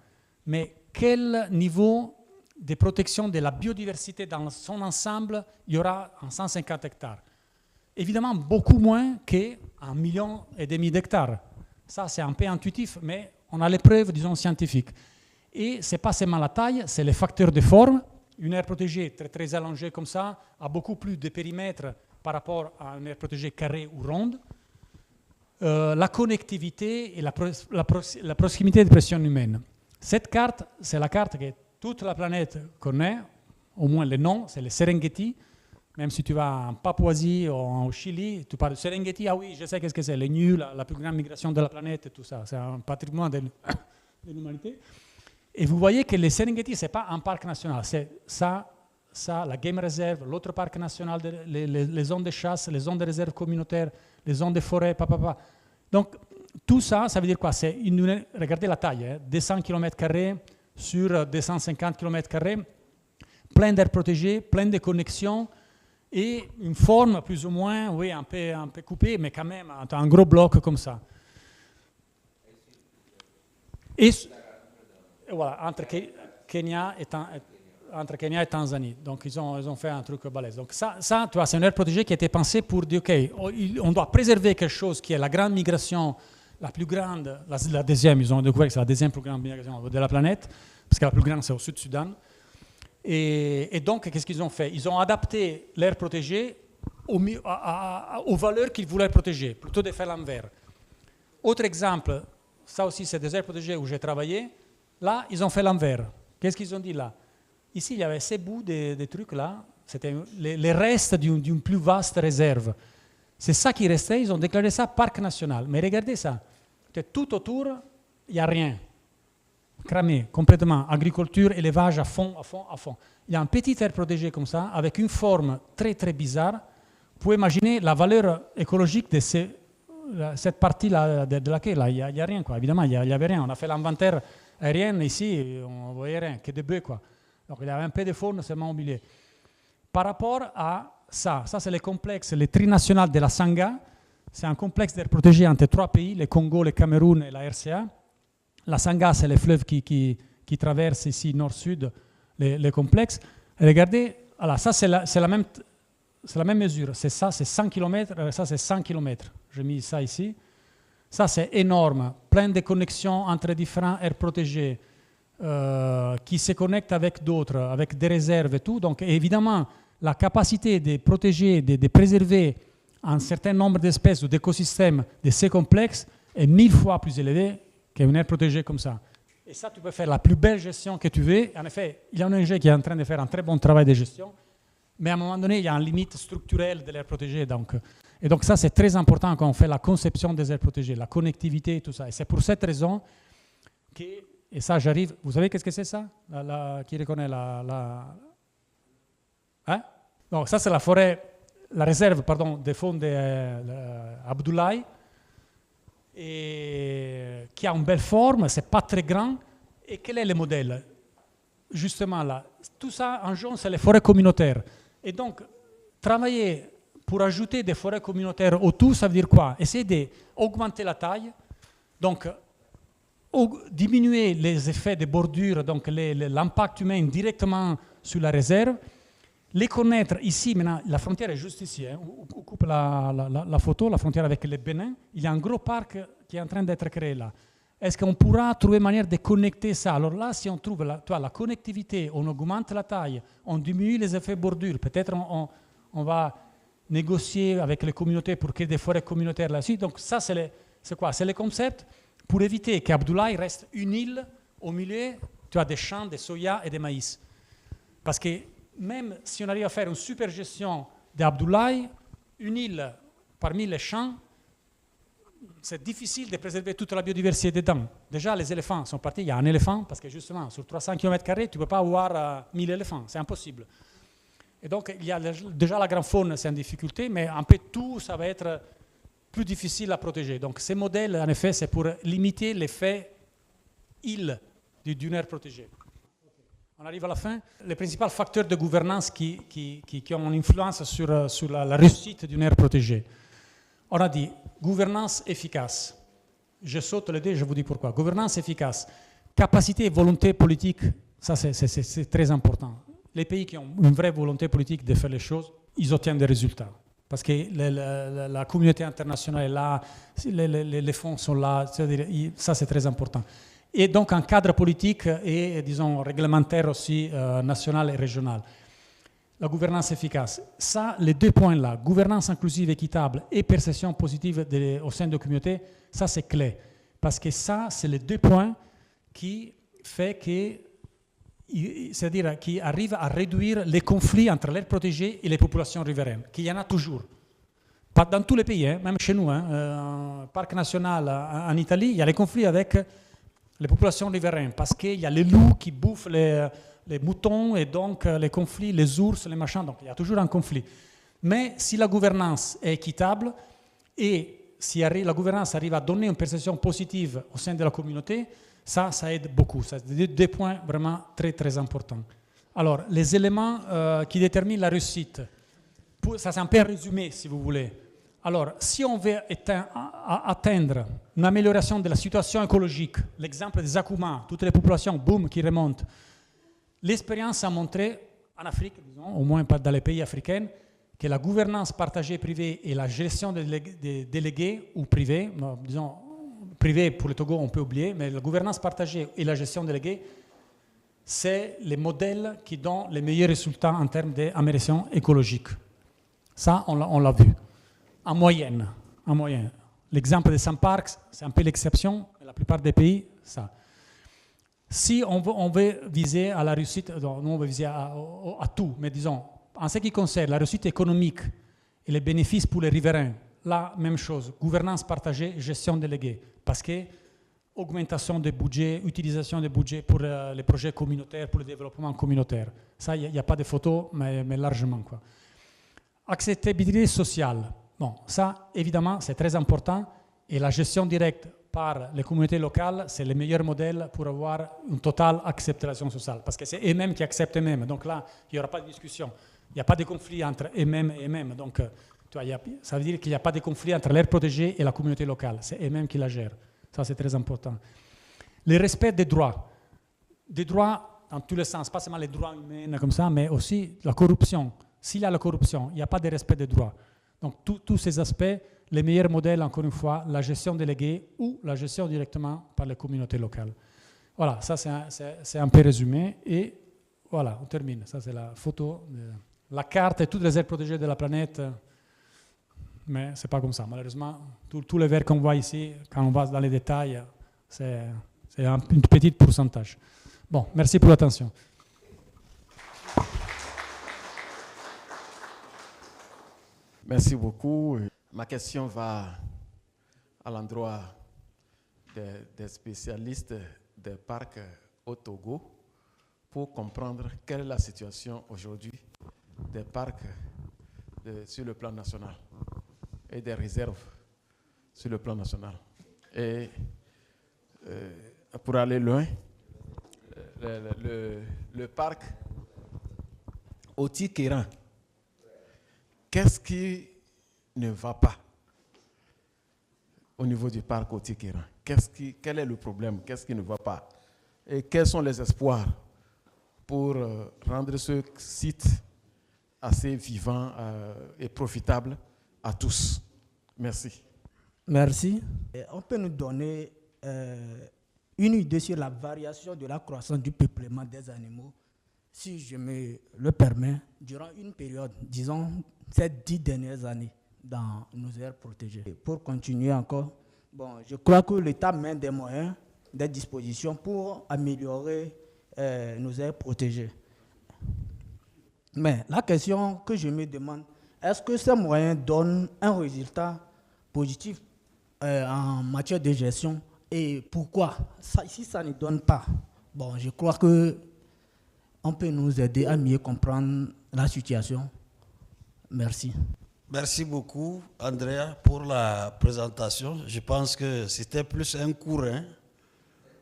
Mais quel niveau de protection de la biodiversité dans son ensemble il y aura en 150 hectares? Évidemment, beaucoup moins qu'un 1,5 million d'hectares. Ça, c'est un peu intuitif, mais on a les preuves, disons, scientifiques. Et ce n'est pas seulement la taille, c'est les facteurs de forme. Une aire protégée très, très allongée comme ça a beaucoup plus de périmètre par rapport à une aire protégée carrée ou ronde. La connectivité et la proximité de pression humaine. Cette carte, c'est la carte que toute la planète connaît, au moins le nom, c'est le Serengeti. Même si tu vas en Papouasie ou au Chili, tu parles de Serengeti, ah oui, je sais qu'est-ce que c'est, les nus, la plus grande migration de la planète, tout ça. C'est un patrimoine de l'humanité. Et vous voyez que le Serengeti, ce n'est pas un parc national, c'est ça, la Game Reserve, l'autre parc national, les zones de chasse, les zones de réserve communautaire, les zones de forêt, Donc, tout ça, ça veut dire quoi? Regardez la taille, 200 km² sur 250 km², plein d'aires protégées, plein de connexions, et une forme plus ou moins, oui, un peu coupée, mais quand même, un gros bloc comme ça. Et voilà, entre Kenya et Tanzanie. Donc, ils ont fait un truc balèze. Donc, ça tu vois, c'est une aire protégée qui a été pensée pour dire, OK, on doit préserver quelque chose qui est la grande migration, la plus grande, la deuxième, ils ont découvert que c'est la deuxième plus grande migration de la planète, parce que la plus grande, c'est au Sud-Soudan. Et donc, qu'est-ce qu'ils ont fait? Ils ont adapté l'aire protégée aux valeurs qu'ils voulaient protéger, plutôt de faire l'envers. Autre exemple, ça aussi, c'est des aires protégées où j'ai travaillé. Là, ils ont fait l'envers. Qu'est-ce qu'ils ont dit là? Ici, il y avait ces bouts des trucs là. C'était les restes d'une plus vaste réserve. C'est ça qui restait. Ils ont déclaré ça parc national. Mais regardez ça. Tout autour, il n'y a rien. Cramé complètement. Agriculture, élevage à fond. Il y a un petit aire protégé comme ça, avec une forme très, très bizarre. Vous pouvez imaginer la valeur écologique de cette partie-là, de laquelle il n'y a rien, quoi. Évidemment, il n'y avait rien. On a fait l'inventaire aérien ici, on ne voyait rien, que des bœufs, quoi. Donc, il y avait un peu de faune seulement au milieu. Par rapport à ça c'est le complexe, le trinational de la Sangha. C'est un complexe d'air protégé entre 3 pays, le Congo, le Cameroun et la RCA. La Sangha, c'est le fleuve qui traverse ici, nord-sud, les complexes. Et regardez, voilà, ça, c'est la même mesure. C'est 100 km, ça, c'est 100 km. J'ai mis ça ici. Ça, c'est énorme. Plein de connexions entre différents aires protégées qui se connectent avec d'autres, avec des réserves et tout. Donc, évidemment, la capacité de protéger, de préserver un certain nombre d'espèces ou d'écosystèmes de ces complexes est 1000 fois plus élevée qu'une aire protégée comme ça. Et ça, tu peux faire la plus belle gestion que tu veux. En effet, il y a un ONG qui est en train de faire un très bon travail de gestion, mais à un moment donné, il y a une limite structurelle de l'aire protégée. Et donc ça, c'est très important quand on fait la conception des aires protégées, la connectivité et tout ça. Et c'est pour cette raison que, et ça, j'arrive, vous savez qu'est-ce que c'est ça? Qui reconnaît Hein? Donc ça, c'est la forêt, la réserve, pardon, des fonds d'Abdoulaye, et qui a une belle forme, c'est pas très grand. Et quel est le modèle? Justement là, tout ça en jaune, c'est les forêts communautaires. Et donc, travailler pour ajouter des forêts communautaires autour, ça veut dire quoi? Essayer d'augmenter la taille, donc diminuer les effets de bordure, donc l'impact humain directement sur la réserve, les connaître ici. Maintenant, la frontière est juste ici, hein. On coupe la photo, la frontière avec le Bénin. Il y a un gros parc qui est en train d'être créé là. est-ce qu'on pourra trouver une manière de connecter ça? Alors là, si on trouve la connectivité, on augmente la taille, on diminue les effets bordures, peut-être on va négocier avec les communautés pour créer des forêts communautaires là-dessus. Donc ça, c'est quoi? C'est le concept pour éviter qu'Abdoulaye reste une île au milieu, tu as des champs de soya et de maïs. Parce que même si on arrive à faire une super gestion d'Abdoulaye, une île parmi les champs, c'est difficile de préserver toute la biodiversité dedans. Déjà, les éléphants sont partis. Il y a un éléphant, parce que justement, sur 300 km², tu ne peux pas avoir 1000 éléphants. C'est impossible. Et donc, il y a déjà la grande faune, c'est une difficulté, mais un peu tout, ça va être plus difficile à protéger. Donc, ces modèles, en effet, c'est pour limiter l'effet île d'une aire protégée. On arrive à la fin. Les principaux facteurs de gouvernance qui ont une influence sur la réussite d'une aire protégée. On a dit gouvernance efficace. Je saute les deux, je vous dis pourquoi. Gouvernance efficace. Capacité et volonté politique, ça c'est très important. Les pays qui ont une vraie volonté politique de faire les choses, ils obtiennent des résultats. Parce que la communauté internationale est là, les fonds sont là, ça c'est très important. Et donc un cadre politique et, disons, réglementaire aussi, national et régional. La gouvernance efficace. Ça, les deux points-là, gouvernance inclusive, équitable et perception positive au sein de la communauté, ça c'est clé. Parce que ça, c'est les deux points qui fait que, c'est-à-dire qui arrivent à réduire les conflits entre l'aire protégée et les populations riveraines, qu'il y en a toujours. Pas dans tous les pays, hein, même chez nous, parc national en Italie, il y a les conflits avec les populations riveraines, parce qu'il y a les loups qui bouffent les moutons et donc les conflits, les ours, les machins, donc il y a toujours un conflit. Mais si la gouvernance est équitable et si la gouvernance arrive à donner une perception positive au sein de la communauté, ça aide beaucoup. C'est des points vraiment très, très importants. Alors, les éléments qui déterminent la réussite, ça c'est un peu un résumé si vous voulez. Alors, si on veut atteindre une amélioration de la situation écologique, l'exemple des Akuma, toutes les populations, boum, qui remontent, l'expérience a montré, en Afrique, disons, au moins pas dans les pays africains, que la gouvernance partagée privée et la gestion des délégués ou privés, disons, privé pour le Togo, on peut oublier, mais la gouvernance partagée et la gestion déléguée, c'est les modèles qui donnent les meilleurs résultats en termes d'amélioration écologique. Ça, on l'a vu. En moyenne. L'exemple de Saint Parks, c'est un peu l'exception, mais la plupart des pays, ça. Si on veut viser à la réussite, non, nous on veut viser à tout, mais disons, en ce qui concerne la réussite économique et les bénéfices pour les riverains, la même chose, gouvernance partagée, gestion déléguée, parce que augmentation des budgets, utilisation des budgets pour les projets communautaires, pour le développement communautaire. Ça, il n'y a pas de photos, mais largement, quoi. Acceptabilité sociale. Bon, ça, évidemment, c'est très important, et la gestion directe par les communautés locales, c'est le meilleur modèle pour avoir une totale acceptation sociale, parce que c'est eux-mêmes qui acceptent eux-mêmes. Donc là, il n'y aura pas de discussion. Il n'y a pas de conflit entre eux-mêmes et eux-mêmes. Donc, ça veut dire qu'il n'y a pas de conflit entre l'aire protégée et la communauté locale. C'est eux-mêmes qui la gèrent. Ça, c'est très important. Le respect des droits. Des droits dans tous les sens, pas seulement les droits humains comme ça, mais aussi la corruption. S'il y a la corruption, il n'y a pas de respect des droits. Donc, tous ces aspects, les meilleurs modèles, encore une fois, la gestion déléguée ou la gestion directement par les communautés locales. Voilà, ça c'est un peu résumé. Et voilà, on termine. Ça c'est la photo, la carte et toutes les aires protégées de la planète. Mais ce n'est pas comme ça. Malheureusement, tous les verts qu'on voit ici, quand on va dans les détails, c'est un petit pourcentage. Bon, merci pour l'attention. Merci beaucoup. Ma question va à l'endroit des spécialistes des parcs au Togo pour comprendre quelle est la situation aujourd'hui des parcs sur le plan national et des réserves sur le plan national. Et pour aller loin, le parc Oti-Kéran, qu'est-ce qui ne va pas au niveau du parc Oti-Kéran? Quel est le problème? Qu'est-ce qui ne va pas? Et quels sont les espoirs pour rendre ce site assez vivant et profitable à tous? Merci. Merci. On peut nous donner une idée sur la variation de la croissance du peuplement des animaux, si je me le permets, durant une période, disons ces 10 dernières années, dans nos aires protégées. Et pour continuer encore, bon, je crois que l'État met des moyens, des dispositions pour améliorer nos aires protégées. Mais la question que je me demande, est-ce que ces moyens donnent un résultat positif en matière de gestion et pourquoi? Si ça ne donne pas, bon, je crois qu'on peut nous aider à mieux comprendre la situation. Merci. Merci beaucoup, Andrea, pour la présentation. Je pense que c'était plus un cours, hein?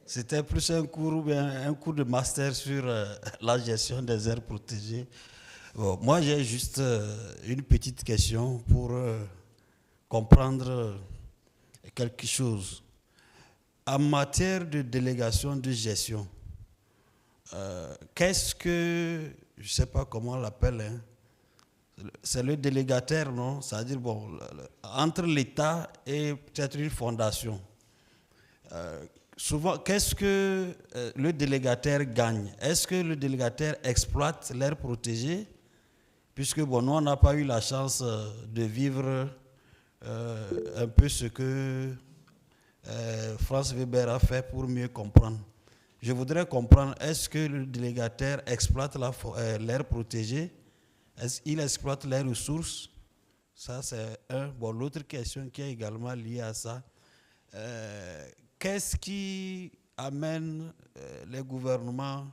C'était plus un cours ou bien un cours de master sur la gestion des aires protégées. Bon, moi, j'ai juste une petite question pour comprendre quelque chose. En matière de délégation de gestion, qu'est-ce que, je ne sais pas comment on l'appelle, hein, c'est le délégataire, non? C'est-à-dire, bon, entre l'État et peut-être une fondation. Souvent, qu'est-ce que le délégataire gagne? Est-ce que le délégataire exploite l'aire protégée? Puisque, bon, nous, on n'a pas eu la chance de vivre un peu ce que Franz Weber a fait pour mieux comprendre. Je voudrais comprendre, est-ce que le délégataire exploite l'aire protégée? Est-ce qu'il exploite les ressources? Ça, c'est un. Bon, l'autre question qui est également liée à ça, qu'est-ce qui amène les gouvernements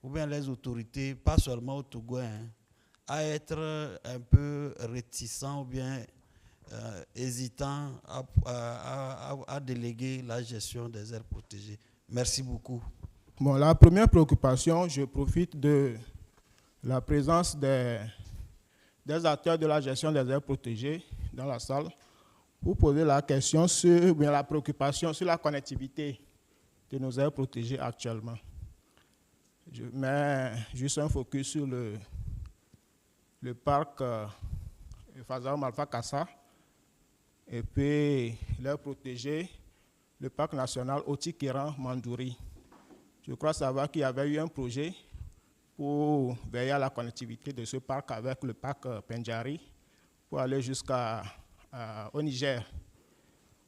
ou bien les autorités, pas seulement au Togo, hein, à être un peu réticents ou bien hésitants à déléguer la gestion des aires protégées? Merci beaucoup. Bon, la première préoccupation, je profite de la présence des acteurs de la gestion des aires protégées dans la salle pour poser la question sur, bien la préoccupation sur la connectivité de nos aires protégées actuellement. Je mets juste un focus sur le parc Fazao Alpha Kassa et puis l'aire protégée, le parc national Otikiran Mandouri. Je crois savoir qu'il y avait eu un projet pour veiller à la connectivité de ce parc avec le parc Pendjari pour aller jusqu'au Niger.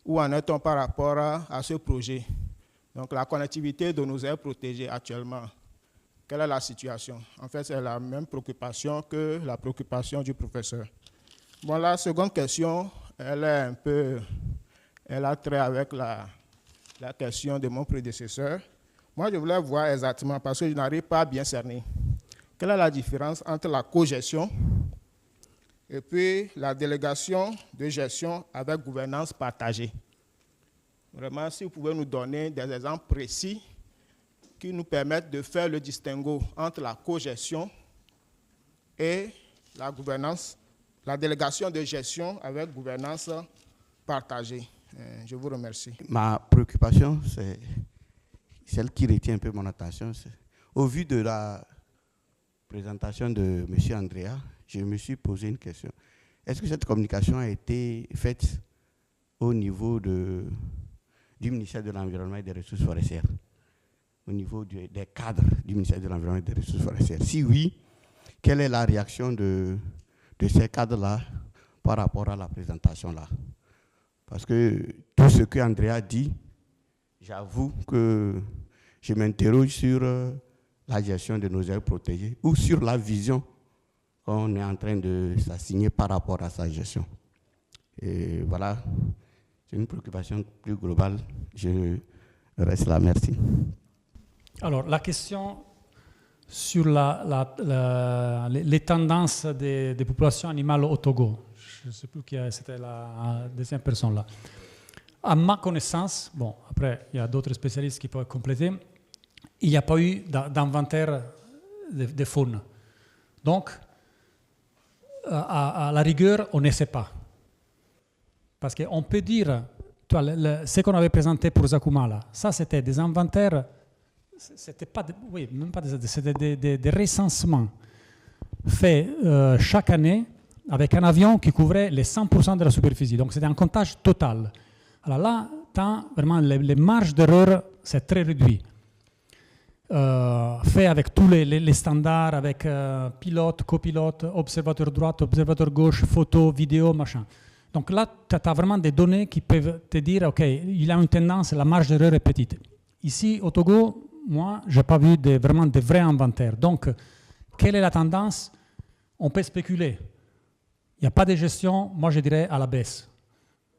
Où en est-on par rapport à ce projet? Donc la connectivité de nos aires protégées actuellement, quelle est la situation? En fait, c'est la même préoccupation que la préoccupation du professeur. Bon, la seconde question, elle a trait avec la question de mon prédécesseur. Moi, je voulais voir exactement, parce que je n'arrive pas à bien cerner, quelle est la différence entre la cogestion et puis la délégation de gestion avec gouvernance partagée. Vraiment, si vous pouvez nous donner des exemples précis qui nous permettent de faire le distinguo entre la cogestion et la gouvernance, la délégation de gestion avec gouvernance partagée. Je vous remercie. Ma préoccupation, c'est celle qui retient un peu mon attention. Au vu de la présentation de M. Andrea, je me suis posé une question. Est-ce que cette communication a été faite au niveau du ministère de l'Environnement et des Ressources forestières, au niveau des cadres du ministère de l'Environnement et des Ressources forestières? Si oui, quelle est la réaction de ces cadres-là par rapport à la présentation-là? Parce que tout ce que Andrea dit, j'avoue que je m'interroge sur la gestion de nos aires protégées ou sur la vision qu'on est en train de s'assigner par rapport à sa gestion. Et voilà, c'est une préoccupation plus globale. Je reste là, merci. Alors, la question sur les tendances des populations animales au Togo. Je ne sais plus qui c'était la deuxième personne là. À ma connaissance, bon, après, il y a d'autres spécialistes qui peuvent compléter, il n'y a pas eu d'inventaire de faune. Donc, à la rigueur, on ne sait pas. Parce qu'on peut dire, toi, ce qu'on avait présenté pour Zakumala, ça c'était des inventaires, c'était pas, même pas c'était des recensements faits chaque année avec un avion qui couvrait les 100% de la superficie. Donc c'était un comptage total. Alors là, vraiment les marges d'erreur, c'est très réduit. Fait avec tous les standards, avec pilote, copilote, observateur droite, observateur gauche, photo, vidéo, machin. Donc là, tu as vraiment des données qui peuvent te dire, OK, il a une tendance, la marge d'erreur est petite. Ici, au Togo, moi, je n'ai pas vu vraiment de vrais inventaires. Donc, quelle est la tendance? On peut spéculer. Il n'y a pas de gestion, moi je dirais à la baisse.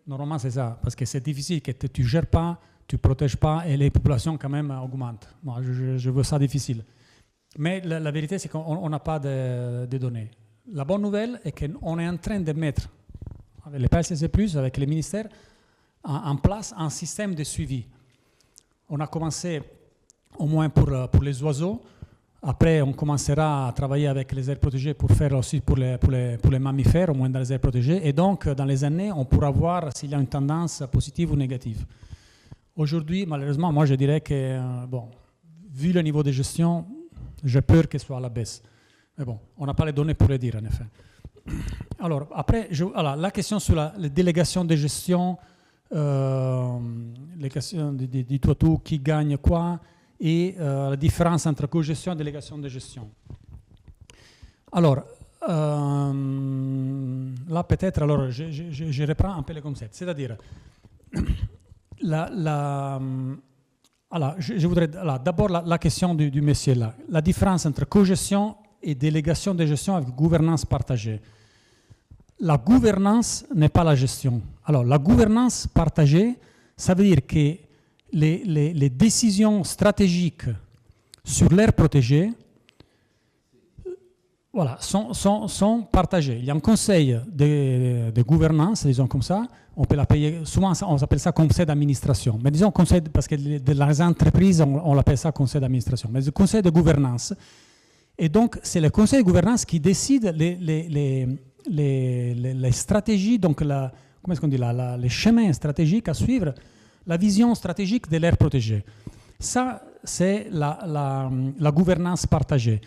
Normalement, c'est ça, parce que c'est difficile, que tu ne gères pas, tu ne protèges pas et les populations quand même augmentent. Moi, je veux ça difficile. Mais la vérité, c'est qu'on n'a pas de données. La bonne nouvelle est qu'on est en train de mettre, avec les PLCC+, avec les ministères, en place un système de suivi. On a commencé au moins pour les oiseaux. Après, on commencera à travailler avec les aires protégées pour faire aussi pour les mammifères, au moins dans les aires protégées. Et donc, dans les années, on pourra voir s'il y a une tendance positive ou négative. Aujourd'hui, malheureusement, moi, je dirais que, vu le niveau de gestion, j'ai peur qu'elle soit à la baisse. Mais bon, on n'a pas les données pour le dire, en effet. Alors, après, la question sur la délégation de gestion, les questions du tout, qui gagne quoi, et la différence entre co-gestion et délégation de gestion. Alors, là peut-être, alors je reprends un peu le concept. C'est-à-dire, je voudrais d'abord la question du monsieur là. La différence entre co-gestion et délégation de gestion avec gouvernance partagée. La gouvernance n'est pas la gestion. Alors, la gouvernance partagée, ça veut dire que les décisions stratégiques sur l'aire protégée sont partagées. Il y a un conseil de gouvernance, disons comme ça, on peut l'appeler, souvent on appelle ça conseil d'administration, mais disons conseil, parce que dans les entreprises on l'appelle ça conseil d'administration, mais le conseil de gouvernance. Et donc c'est le conseil de gouvernance qui décide les stratégies, donc comment est-ce qu'on dit, les chemins stratégiques à suivre, la vision stratégique de l'aire protégée. Ça, c'est la gouvernance partagée.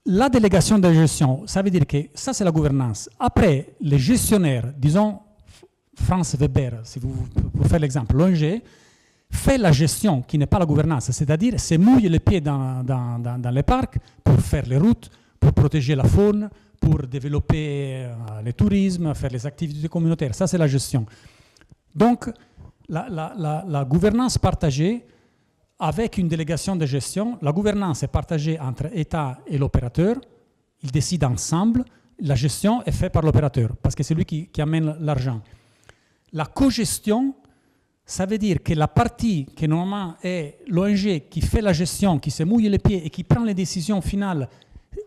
La délégation de gestion, ça veut dire que ça, c'est la gouvernance. Après, les gestionnaires, disons Franz Weber, si vous faites l'exemple, l'ONG, fait la gestion qui n'est pas la gouvernance, c'est-à-dire se mouille les pieds dans les parcs pour faire les routes, pour protéger la faune, pour développer le tourisme, faire les activités communautaires. Ça, c'est la gestion. Donc, la gouvernance partagée, avec une délégation de gestion, la gouvernance est partagée entre État et l'opérateur, ils décident ensemble, la gestion est faite par l'opérateur, parce que c'est lui qui amène l'argent. La co-gestion, ça veut dire que la partie qui normalement est l'ONG qui fait la gestion, qui se mouille les pieds et qui prend les décisions finales,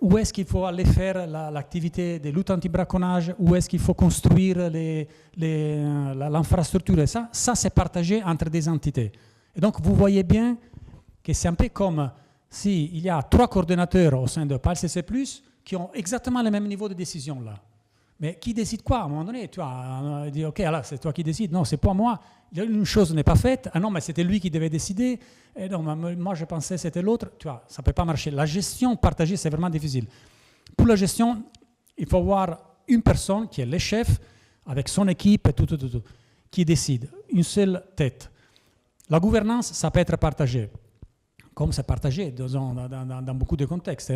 où est-ce qu'il faut aller faire l'activité de lutte anti-braconnage, où est-ce qu'il faut construire l'infrastructure, et ça c'est partagé entre des entités. Et donc vous voyez bien que c'est un peu comme s'il y a 3 coordonnateurs au sein de PALCC+, qui ont exactement le même niveau de décision là. Mais qui décide quoi? À un moment donné, tu vois, dit ok, alors c'est toi qui décides. Non, c'est pas moi. Une chose n'est pas faite. Ah non, mais c'était lui qui devait décider. Et non, moi je pensais que c'était l'autre. Tu vois, ça peut pas marcher. La gestion partagée, c'est vraiment difficile. Pour la gestion, il faut avoir une personne qui est le chef, avec son équipe et tout, qui décide. Une seule tête. La gouvernance, ça peut être partagé. Comme c'est partagé dans beaucoup de contextes.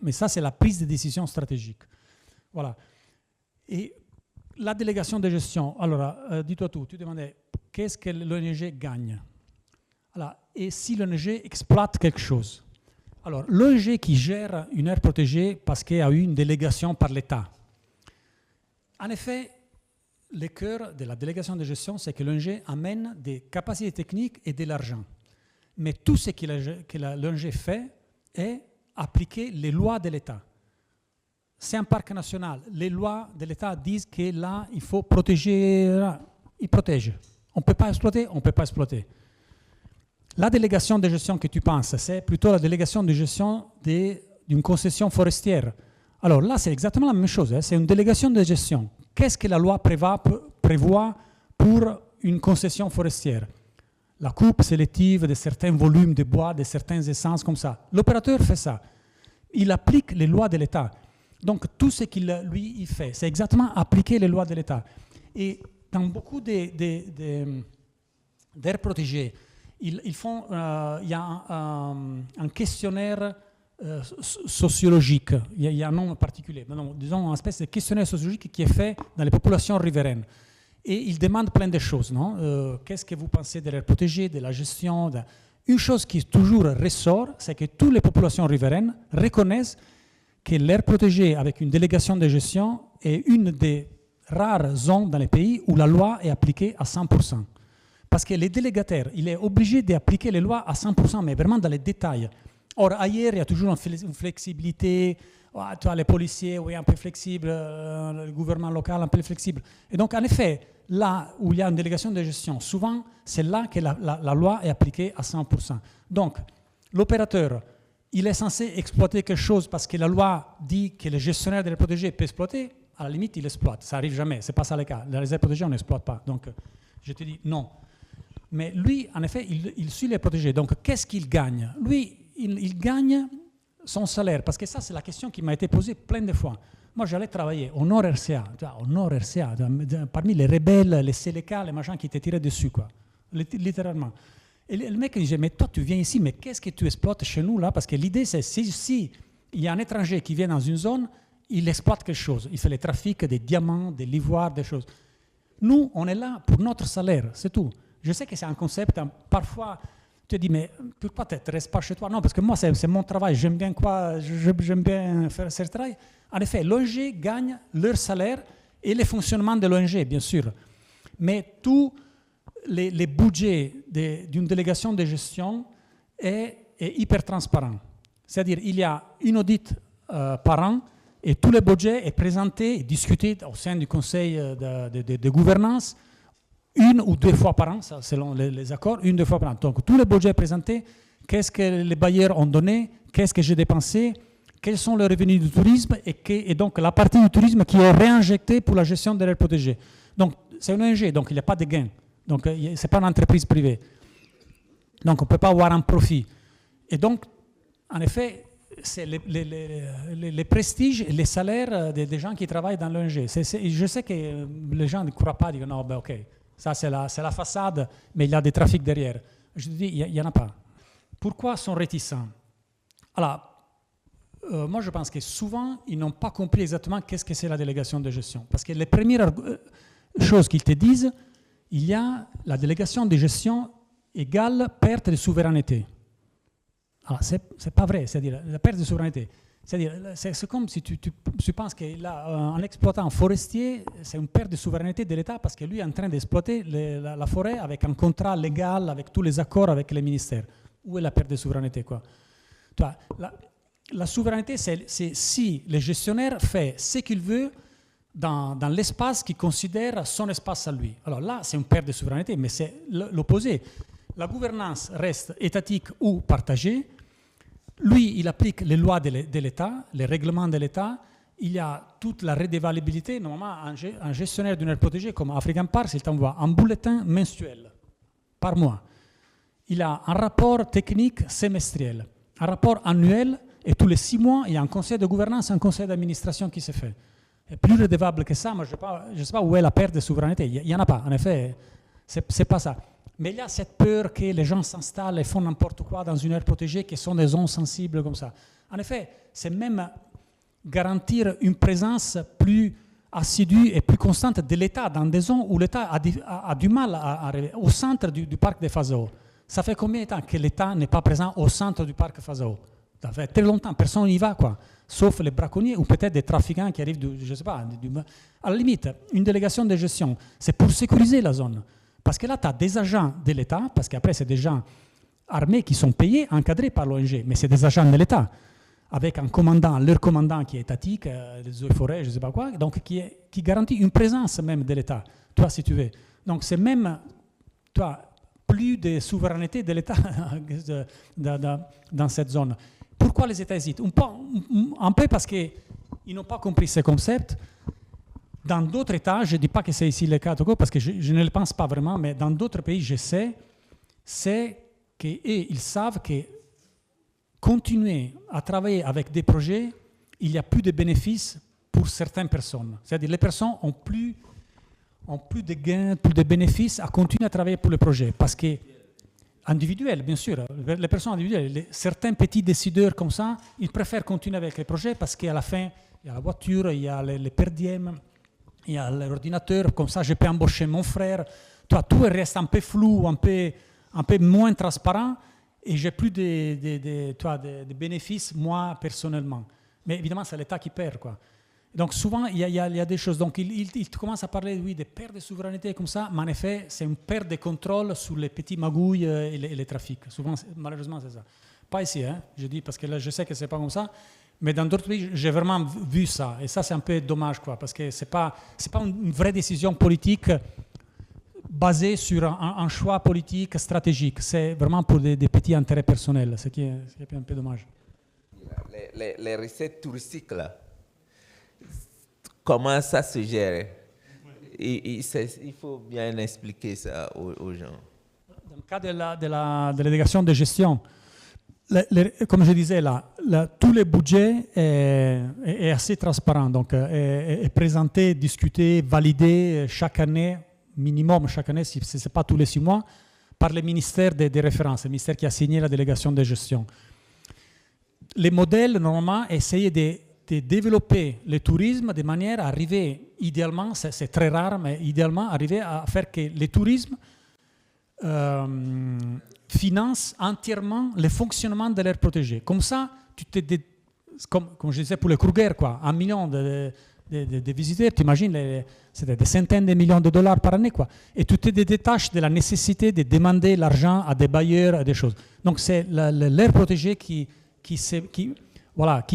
Mais ça, c'est la prise de décision stratégique. Voilà. Et la délégation de gestion, alors, dis-toi tout, tu demandais qu'est-ce que l'ONG gagne. Alors, et si l'ONG exploite quelque chose. Alors, l'ONG qui gère une aire protégée parce qu'il y a eu une délégation par l'État. En effet, le cœur de la délégation de gestion, c'est que l'ONG amène des capacités techniques et de l'argent. Mais tout ce que l'ONG fait est appliquer les lois de l'État. C'est un parc national. Les lois de l'État disent que là, il faut protéger. Ils protègent. On ne peut pas exploiter, on ne peut pas exploiter. La délégation de gestion que tu penses, c'est plutôt la délégation de gestion d'une concession forestière. Alors là, c'est exactement la même chose. C'est une délégation de gestion. Qu'est-ce que la loi prévoit pour une concession forestière? La coupe sélective de certains volumes de bois, de certaines essences comme ça. L'opérateur fait ça. Il applique les lois de l'État. Donc, tout ce qu'il lui fait, c'est exactement appliquer les lois de l'État. Et dans beaucoup d'aires protégées, il y a un questionnaire sociologique, il y a un nom particulier, mais non, disons une espèce de questionnaire sociologique qui est fait dans les populations riveraines. Et il demande plein de choses, non? Qu'est-ce que vous pensez de l'aire protégée, de la gestion Une chose qui toujours ressort, c'est que toutes les populations riveraines reconnaissent que l'aire protégée avec une délégation de gestion est une des rares zones dans les pays où la loi est appliquée à 100%. Parce que les délégataires, il est obligé d'appliquer les lois à 100%, mais vraiment dans les détails. Or, ailleurs, il y a toujours une flexibilité. Tu as les policiers, oui, un peu flexibles, le gouvernement local, un peu flexible. Et donc, en effet, là où il y a une délégation de gestion, souvent, c'est là que la loi est appliquée à 100%. Donc, l'opérateur, il est censé exploiter quelque chose parce que la loi dit que le gestionnaire des aires protégées peut exploiter. À la limite, il exploite. Ça n'arrive jamais. Ce n'est pas ça le cas. Les aires protégées, on n'exploite pas. Donc, je te dis non. Mais lui, en effet, il suit les protégés. Donc, qu'est-ce qu'il gagne? Lui, il gagne son salaire. Parce que ça, c'est la question qui m'a été posée plein de fois. Moi, j'allais travailler au Nord RCA. Au Nord RCA, parmi les rebelles, les Séléka, les machins qui étaient tirés dessus, quoi. Littéralement. Et le mec il disait, mais toi, tu viens ici, mais qu'est-ce que tu exploites chez nous, là? Parce que l'idée, c'est si il y a un étranger qui vient dans une zone, il exploite quelque chose. Il fait le trafic des diamants, de l'ivoire, des choses. Nous, on est là pour notre salaire, c'est tout. Je sais que c'est un concept, parfois, tu te dis, mais pourquoi tu ne restes pas chez toi? Non, parce que moi, c'est mon travail, j'aime bien j'aime bien faire ce travail. En effet, l'ONG gagne leur salaire et le fonctionnement de l'ONG, bien sûr. Mais tous les budgets d'une délégation de gestion est hyper transparent. C'est-à-dire, il y a une audit par an et tout le budget est présenté et discuté au sein du conseil de gouvernance une ou deux fois par an, ça, selon les accords, une ou deux fois par an. Donc, tout le budget est présenté, qu'est-ce que les bailleurs ont donné, qu'est-ce que j'ai dépensé, quels sont les revenus du tourisme et donc la partie du tourisme qui est réinjectée pour la gestion de l'aire protégée. Donc, c'est une ONG, donc il n'y a pas de gain. Donc, ce n'est pas une entreprise privée. Donc, on ne peut pas avoir un profit. Et donc, en effet, c'est les prestiges et les salaires des gens qui travaillent dans l'ONG. Je sais que les gens ne croient pas, disent non, ben ok, ça c'est la façade, mais il y a des trafics derrière. Je dis, il n'y en a pas. Pourquoi sont réticents? Alors, moi je pense que souvent, ils n'ont pas compris exactement qu'est-ce que c'est la délégation de gestion. Parce que les premières choses qu'ils te disent, il y a la délégation de gestion égale perte de souveraineté. Alors, c'est pas vrai, c'est-à-dire la perte de souveraineté. C'est-à-dire, c'est comme si tu penses qu'un exploitant forestier, c'est une perte de souveraineté de l'État parce que lui est en train d'exploiter la forêt avec un contrat légal, avec tous les accords avec les ministères. Où est la perte de souveraineté, quoi? Toi, la souveraineté, c'est si le gestionnaire fait ce qu'il veut dans l'espace qu'il considère son espace à lui. Alors là, c'est une perte de souveraineté, mais c'est l'opposé. La gouvernance reste étatique ou partagée. Lui, il applique les lois de l'État, les règlements de l'État. Il y a toute la redevabilité. Normalement, un gestionnaire d'une aire protégée comme African Parks, il t'envoie un bulletin mensuel par mois. Il a un rapport technique semestriel, un rapport annuel, et tous les 6 mois, il y a un conseil de gouvernance, un conseil d'administration qui se fait. Et plus redevable que ça, moi, je ne sais pas où est la perte de souveraineté. Il n'y en a pas, en effet, c'est pas ça. Mais il y a cette peur que les gens s'installent et font n'importe quoi dans une aire protégée, qui sont des zones sensibles comme ça. En effet, c'est même garantir une présence plus assidue et plus constante de l'État dans des zones où l'État a du mal à arriver. Au centre du parc de Fazao. Ça fait combien de temps que l'État n'est pas présent au centre du parc Fazao? Ça fait très longtemps, personne n'y va, quoi. Sauf les braconniers ou peut-être des trafiquants qui arrivent, je ne sais pas. À la limite, une délégation de gestion, c'est pour sécuriser la zone. Parce que là, tu as des agents de l'État, parce qu'après, c'est des gens armés qui sont payés, encadrés par l'ONG, mais c'est des agents de l'État, avec un commandant, leur commandant qui est étatique, des eaux et forêts, je ne sais pas quoi, donc qui garantit une présence même de l'État, toi, si tu veux. Donc, c'est même, toi, plus de souveraineté de l'État dans cette zone. Pourquoi les États hésitent? Un peu parce qu'ils n'ont pas compris ce concept. Dans d'autres États, je ne dis pas que c'est ici le cas, parce que je ne le pense pas vraiment, mais dans d'autres pays, je sais, c'est qu'ils savent que continuer à travailler avec des projets, il n'y a plus de bénéfices pour certaines personnes. C'est-à-dire les personnes ont plus ont plus de gains, plus de bénéfices à continuer à travailler pour le projet. Parce que, individuels, bien sûr, les personnes individuelles, certains petits décideurs comme ça, ils préfèrent continuer avec les projets parce qu'à la fin, il y a la voiture, il y a les per diem, il y a l'ordinateur, comme ça je peux embaucher mon frère. Toi, tout reste un peu flou, un peu moins transparent, et j'ai plus de bénéfices, moi, personnellement. Mais évidemment, c'est l'État qui perd, quoi. Donc souvent, il y a des choses. Donc il commence à parler, oui, de perte de souveraineté comme ça, mais en effet, c'est une perte de contrôle sur les petits magouilles et les trafics. Souvent, malheureusement, c'est ça. Pas ici, hein, je dis, parce que là, je sais que c'est pas comme ça, mais dans d'autres pays, j'ai vraiment vu ça. Et ça, c'est un peu dommage, quoi, parce que c'est pas une vraie décision politique basée sur un choix politique stratégique. C'est vraiment pour des petits intérêts personnels, ce qui est un peu dommage. Les recettes touristiques, là, comment ça se gère? Il faut bien expliquer ça aux gens. Dans le cas de la délégation de gestion, comme je disais là, tout le budget est assez transparent, donc est présenté, discuté, validé chaque année, minimum chaque année, si ce n'est pas tous les 6 mois, par le ministère des références, le ministère qui a signé la délégation de gestion. Les modèles, normalement, essayaient de développer le tourisme de manière à arriver, idéalement, c'est très rare, mais idéalement, arriver à faire que le tourisme finance entièrement le fonctionnement de l'aire protégée. Comme ça, comme je disais pour les Kruger, quoi, 1 million de visiteurs, tu imagines, c'était des centaines de millions de dollars par année, quoi. Et tu te détaches de la nécessité de demander l'argent à des bailleurs, à des choses. Donc c'est l'aire protégée qui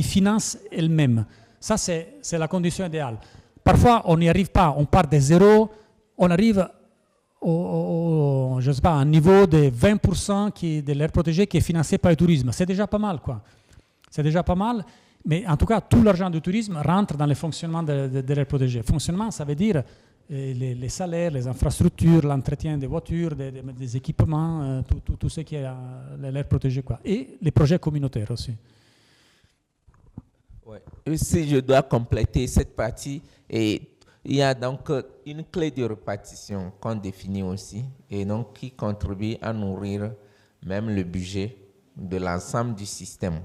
finance elle-même. Ça, c'est la condition idéale. Parfois, on n'y arrive pas, on part de zéro, on arrive je sais pas, à un niveau de 20% de l'aire protégée qui est financé par le tourisme. C'est déjà pas mal, quoi. C'est déjà pas mal, mais en tout cas, tout l'argent du tourisme rentre dans le fonctionnement de l'aire protégée. Fonctionnement, ça veut dire les salaires, les infrastructures, l'entretien des voitures, des équipements, tout ce qui est l'aire protégée, quoi. Et les projets communautaires aussi. Ouais. Si je dois compléter cette partie, et il y a donc une clé de répartition qu'on définit aussi, et donc qui contribue à nourrir même le budget de l'ensemble du système.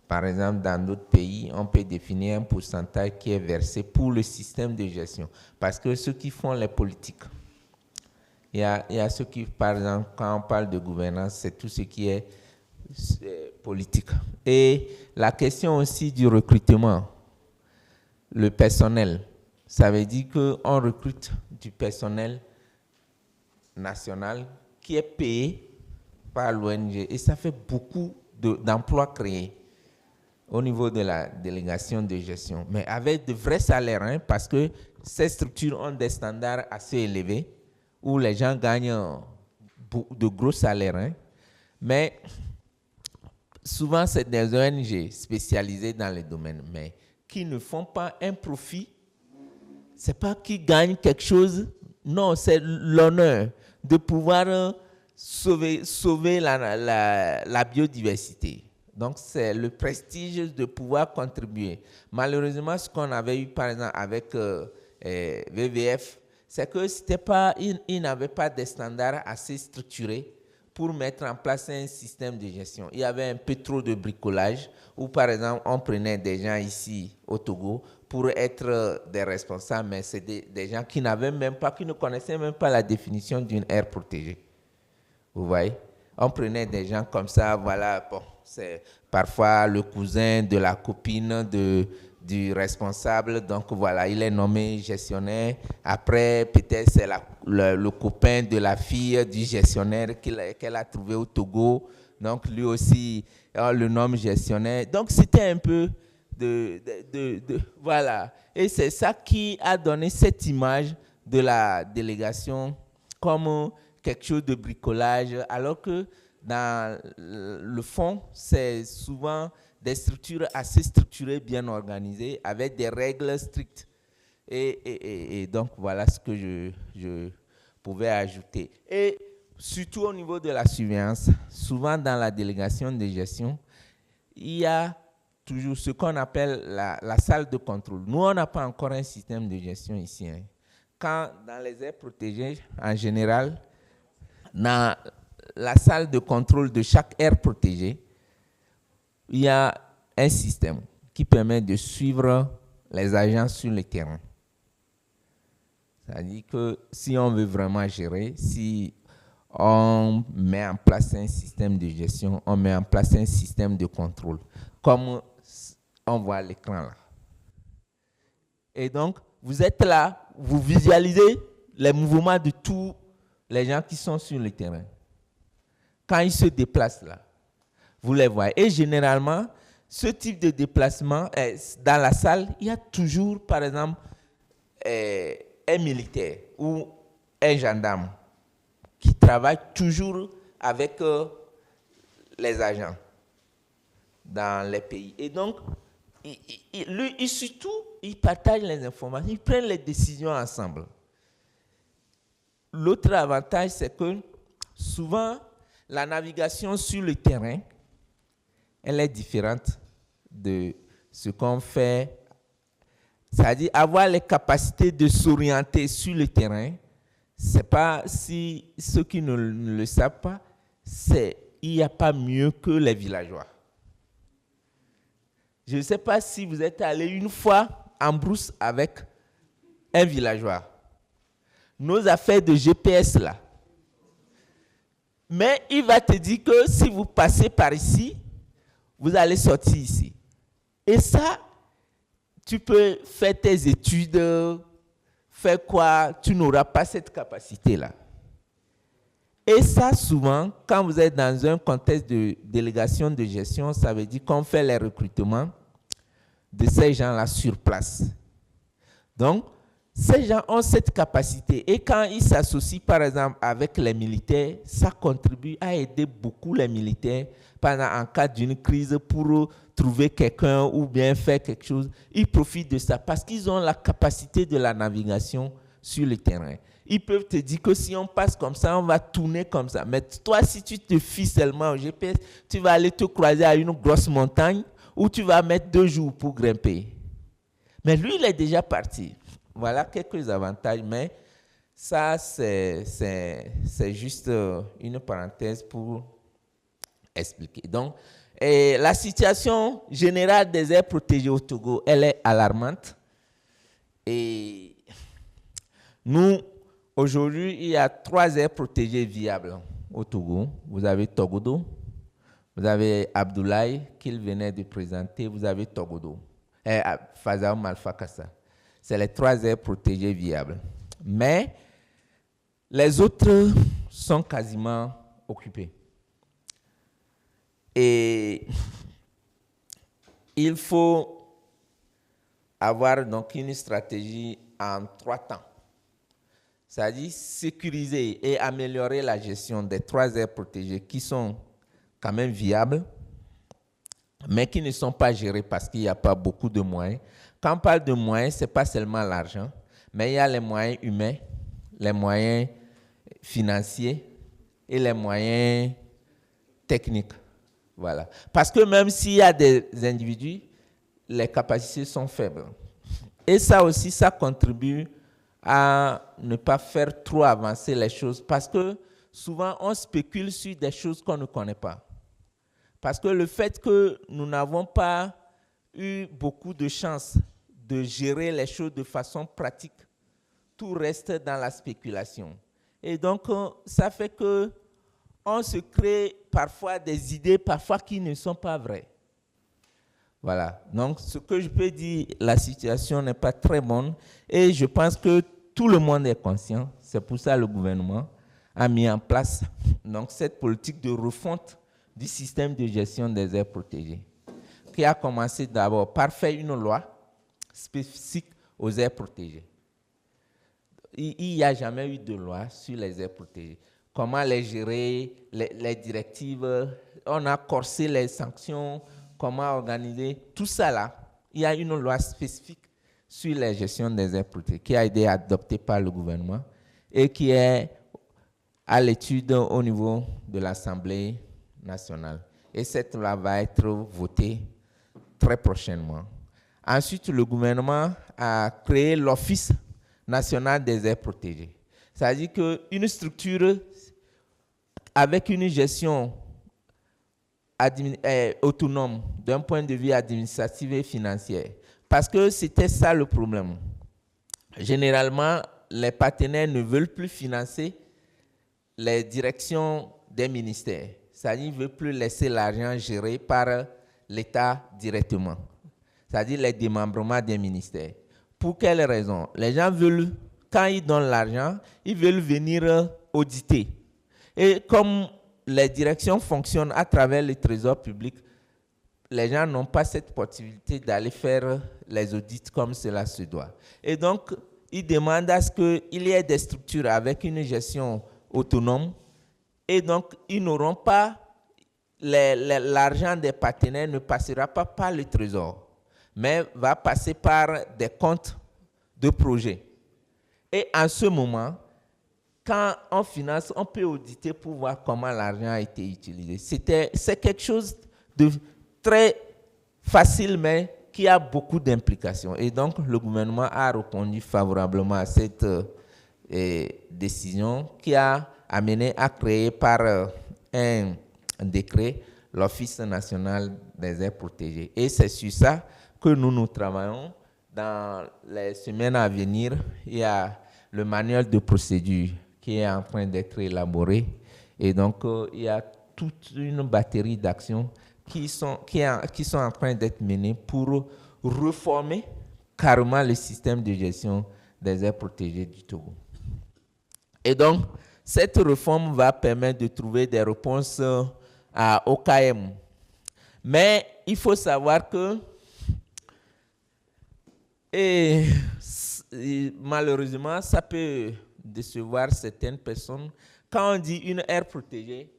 Par exemple, dans d'autres pays, on peut définir un pourcentage qui est versé pour le système de gestion. Parce que ceux qui font les politiques, il y a ceux qui, par exemple, quand on parle de gouvernance, c'est tout ce qui est politique. Et la question aussi du recrutement, le personnel, ça veut dire qu'on recrute du personnel national qui est payé par l'ONG et ça fait beaucoup d'emplois créés au niveau de la délégation de gestion, mais avec de vrais salaires, hein, parce que ces structures ont des standards assez élevés où les gens gagnent de gros salaires, hein, mais souvent c'est des ONG spécialisées dans le domaine, mais qui ne font pas un profit. C'est pas qu'ils gagnent quelque chose, non, c'est l'honneur de pouvoir sauver la biodiversité. Donc, c'est le prestige de pouvoir contribuer. Malheureusement, ce qu'on avait eu, par exemple, avec WWF, c'est que ils n'avaient pas de standards assez structurés pour mettre en place un système de gestion. Il y avait un peu trop de bricolage, où, par exemple, on prenait des gens ici au Togo pour être des responsables, mais c'est des gens qui ne connaissaient même pas la définition d'une aire protégée. Vous voyez? On prenait des gens comme ça, voilà, bon, c'est parfois le cousin de la copine du responsable, donc voilà, il est nommé gestionnaire. Après, peut-être c'est le copain de la fille du gestionnaire qu'elle a trouvé au Togo, donc lui aussi, on le nomme gestionnaire. Donc c'était un peu voilà. Et c'est ça qui a donné cette image de la délégation comme quelque chose de bricolage, alors que dans le fond, c'est souvent des structures assez structurées, bien organisées, avec des règles strictes. Et donc, voilà ce que je pouvais ajouter. Et surtout au niveau de la surveillance, souvent dans la délégation de gestion, il y a toujours ce qu'on appelle la salle de contrôle. Nous, on n'a pas encore un système de gestion ici, hein. quand dans les aires protégées, en général, dans la salle de contrôle de chaque aire protégée, il y a un système qui permet de suivre les agents sur le terrain. C'est-à-dire que si on veut vraiment gérer, si on met en place un système de gestion, on met en place un système de contrôle, comme on voit à l'écran là. Et donc, vous êtes là, vous visualisez les mouvements de tous les gens qui sont sur le terrain. Quand ils se déplacent là, vous les voyez. Et généralement, ce type de déplacement, dans la salle, il y a toujours, par exemple, un militaire ou un gendarme qui travaille toujours avec les agents dans les pays. Et donc, lui, surtout, il partage les informations, ils prennent les décisions ensemble. L'autre avantage, c'est que souvent, la navigation sur le terrain, elle est différente de ce qu'on fait. C'est-à-dire avoir les capacités de s'orienter sur le terrain. C'est pas, si ceux qui ne le savent pas, il n'y a pas mieux que les villageois. Je ne sais pas si vous êtes allé une fois en brousse avec un villageois. Nos affaires de GPS là. Mais il va te dire que si vous passez par ici, vous allez sortir ici. Et ça, tu peux faire tes études, faire quoi, tu n'auras pas cette capacité-là. Et ça, souvent, quand vous êtes dans un contexte de délégation de gestion, ça veut dire qu'on fait les recrutements de ces gens-là sur place. Donc, ces gens ont cette capacité. Et quand ils s'associent, par exemple, avec les militaires, ça contribue à aider beaucoup les militaires en cas d'une crise pour trouver quelqu'un ou bien faire quelque chose. Ils profitent de ça parce qu'ils ont la capacité de la navigation sur le terrain. Ils peuvent te dire que si on passe comme ça, on va tourner comme ça. Mais toi, si tu te fies seulement au GPS, tu vas aller te croiser à une grosse montagne où tu vas mettre 2 jours pour grimper. Mais lui, il est déjà parti. Voilà quelques avantages, mais ça, c'est juste une parenthèse pour expliquer. Donc, la situation générale des aires protégées au Togo, elle est alarmante. Et nous, aujourd'hui, il y a 3 aires protégées viables au Togo. Vous avez Togodo, vous avez Abdoulaye, qu'il venait de présenter, vous avez Togodo, Fazao Malfakassa. C'est les 3 aires protégées viables. Mais les autres sont quasiment occupées. Et il faut avoir donc une stratégie en 3 temps. C'est-à-dire sécuriser et améliorer la gestion des 3 aires protégées qui sont quand même viables, mais qui ne sont pas gérées parce qu'il n'y a pas beaucoup de moyens. Quand on parle de moyens, ce n'est pas seulement l'argent, mais il y a les moyens humains, les moyens financiers et les moyens techniques. Voilà. Parce que même s'il y a des individus, les capacités sont faibles. Et ça aussi, ça contribue à ne pas faire trop avancer les choses parce que souvent, on spécule sur des choses qu'on ne connaît pas. Parce que le fait que nous n'avons pas eu beaucoup de chance de gérer les choses de façon pratique, tout reste dans la spéculation. Et donc, ça fait que on se crée parfois des idées, parfois qui ne sont pas vraies. Voilà. Donc, ce que je peux dire, la situation n'est pas très bonne et je pense que tout le monde est conscient. C'est pour ça que le gouvernement a mis en place donc, cette politique de refonte du système de gestion des aires protégées, qui a commencé d'abord par faire une loi spécifique aux aires protégées. Il n'y a jamais eu de loi sur les aires protégées. Comment les gérer, les directives, on a corsé les sanctions, comment organiser, tout ça là. Il y a une loi spécifique sur la gestion des aires protégées qui a été adoptée par le gouvernement et qui est à l'étude au niveau de l'Assemblée nationale. Et cette loi va être votée très prochainement. Ensuite, le gouvernement a créé l'Office national des aires protégées. C'est-à-dire qu'une structure avec une gestion autonome d'un point de vue administratif et financier. Parce que c'était ça le problème. Généralement, les partenaires ne veulent plus financer les directions des ministères. C'est-à-dire qu'ils ne veulent plus laisser l'argent géré par l'État directement. C'est-à-dire les démembrements des ministères. Pour quelles raisons? Les gens veulent, quand ils donnent l'argent, ils veulent venir auditer. Et comme les directions fonctionnent à travers le trésor public, les gens n'ont pas cette possibilité d'aller faire les audits comme cela se doit. Et donc, ils demandent à ce qu'il y ait des structures avec une gestion autonome. Et donc, ils n'auront pas, l'argent des partenaires ne passera pas par le trésor, mais va passer par des comptes de projet. Et en ce moment, quand on finance, on peut auditer pour voir comment l'argent a été utilisé. C'est quelque chose de très facile, mais qui a beaucoup d'implications. Et donc, le gouvernement a répondu favorablement à cette décision qui a amené à créer par un décret l'Office national des aires protégées. Et c'est sur ça que nous travaillons. Dans les semaines à venir, il y a le manuel de procédure qui est en train d'être élaboré. Et donc, il y a toute une batterie d'actions qui sont en train d'être menées pour reformer carrément le système de gestion des aires protégées du Togo. Et donc, cette réforme va permettre de trouver des réponses à OKM. Mais il faut savoir que malheureusement, ça peut décevoir certaines personnes. Quand on dit une aire protégée,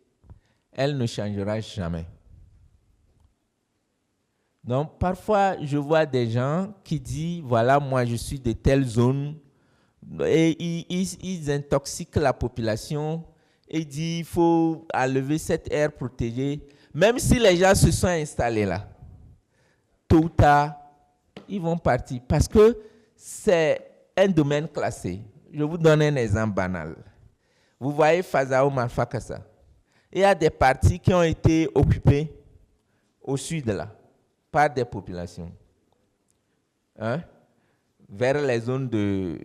elle ne changera jamais. Donc, parfois, je vois des gens qui disent, voilà, moi, je suis de telle zone, et ils intoxiquent la population, et disent, il faut enlever cette aire protégée, même si les gens se sont installés là. Tôt ou tard, ils vont partir, parce que c'est un domaine classé. Je vous donne un exemple banal. Vous voyez Fazao Malfakassa. Il y a des parties qui ont été occupées au sud là, par des populations. Vers les zones de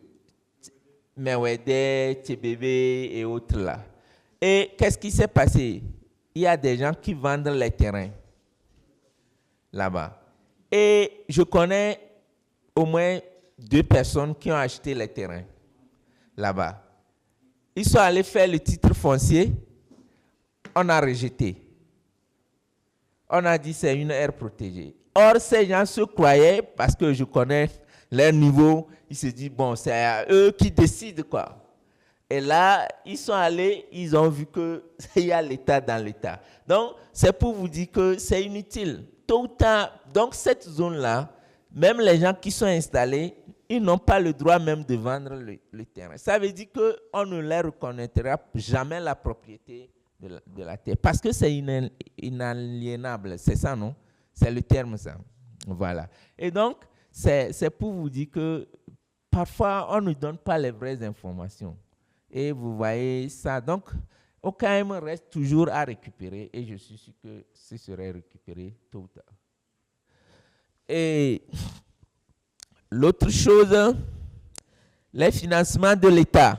Mewede, Tchébébé et autres là. Et qu'est-ce qui s'est passé? Il y a des gens qui vendent les terrains là-bas. Et je connais au moins 2 personnes qui ont acheté les terrains là-bas. Ils sont allés faire le titre foncier, on a rejeté. On a dit c'est une aire protégée. Or, ces gens se croyaient, parce que je connais leur niveau, ils se disent, bon, c'est à eux qui décident, quoi. Et là, ils sont allés, ils ont vu qu'il y a l'État dans l'État. Donc, c'est pour vous dire que c'est inutile. Tôt ou tard, donc cette zone-là, même les gens qui sont installés, ils n'ont pas le droit même de vendre le terrain. Ça veut dire qu'on ne leur reconnaîtra jamais la propriété de la terre. Parce que c'est inaliénable, c'est ça, non? C'est le terme, ça. Voilà. Et donc, c'est pour vous dire que parfois, on ne donne pas les vraies informations. Et vous voyez ça. Donc, OKM reste toujours à récupérer et je suis sûr que ce serait récupéré tôt ou tard. Et l'autre chose, les financements de l'État.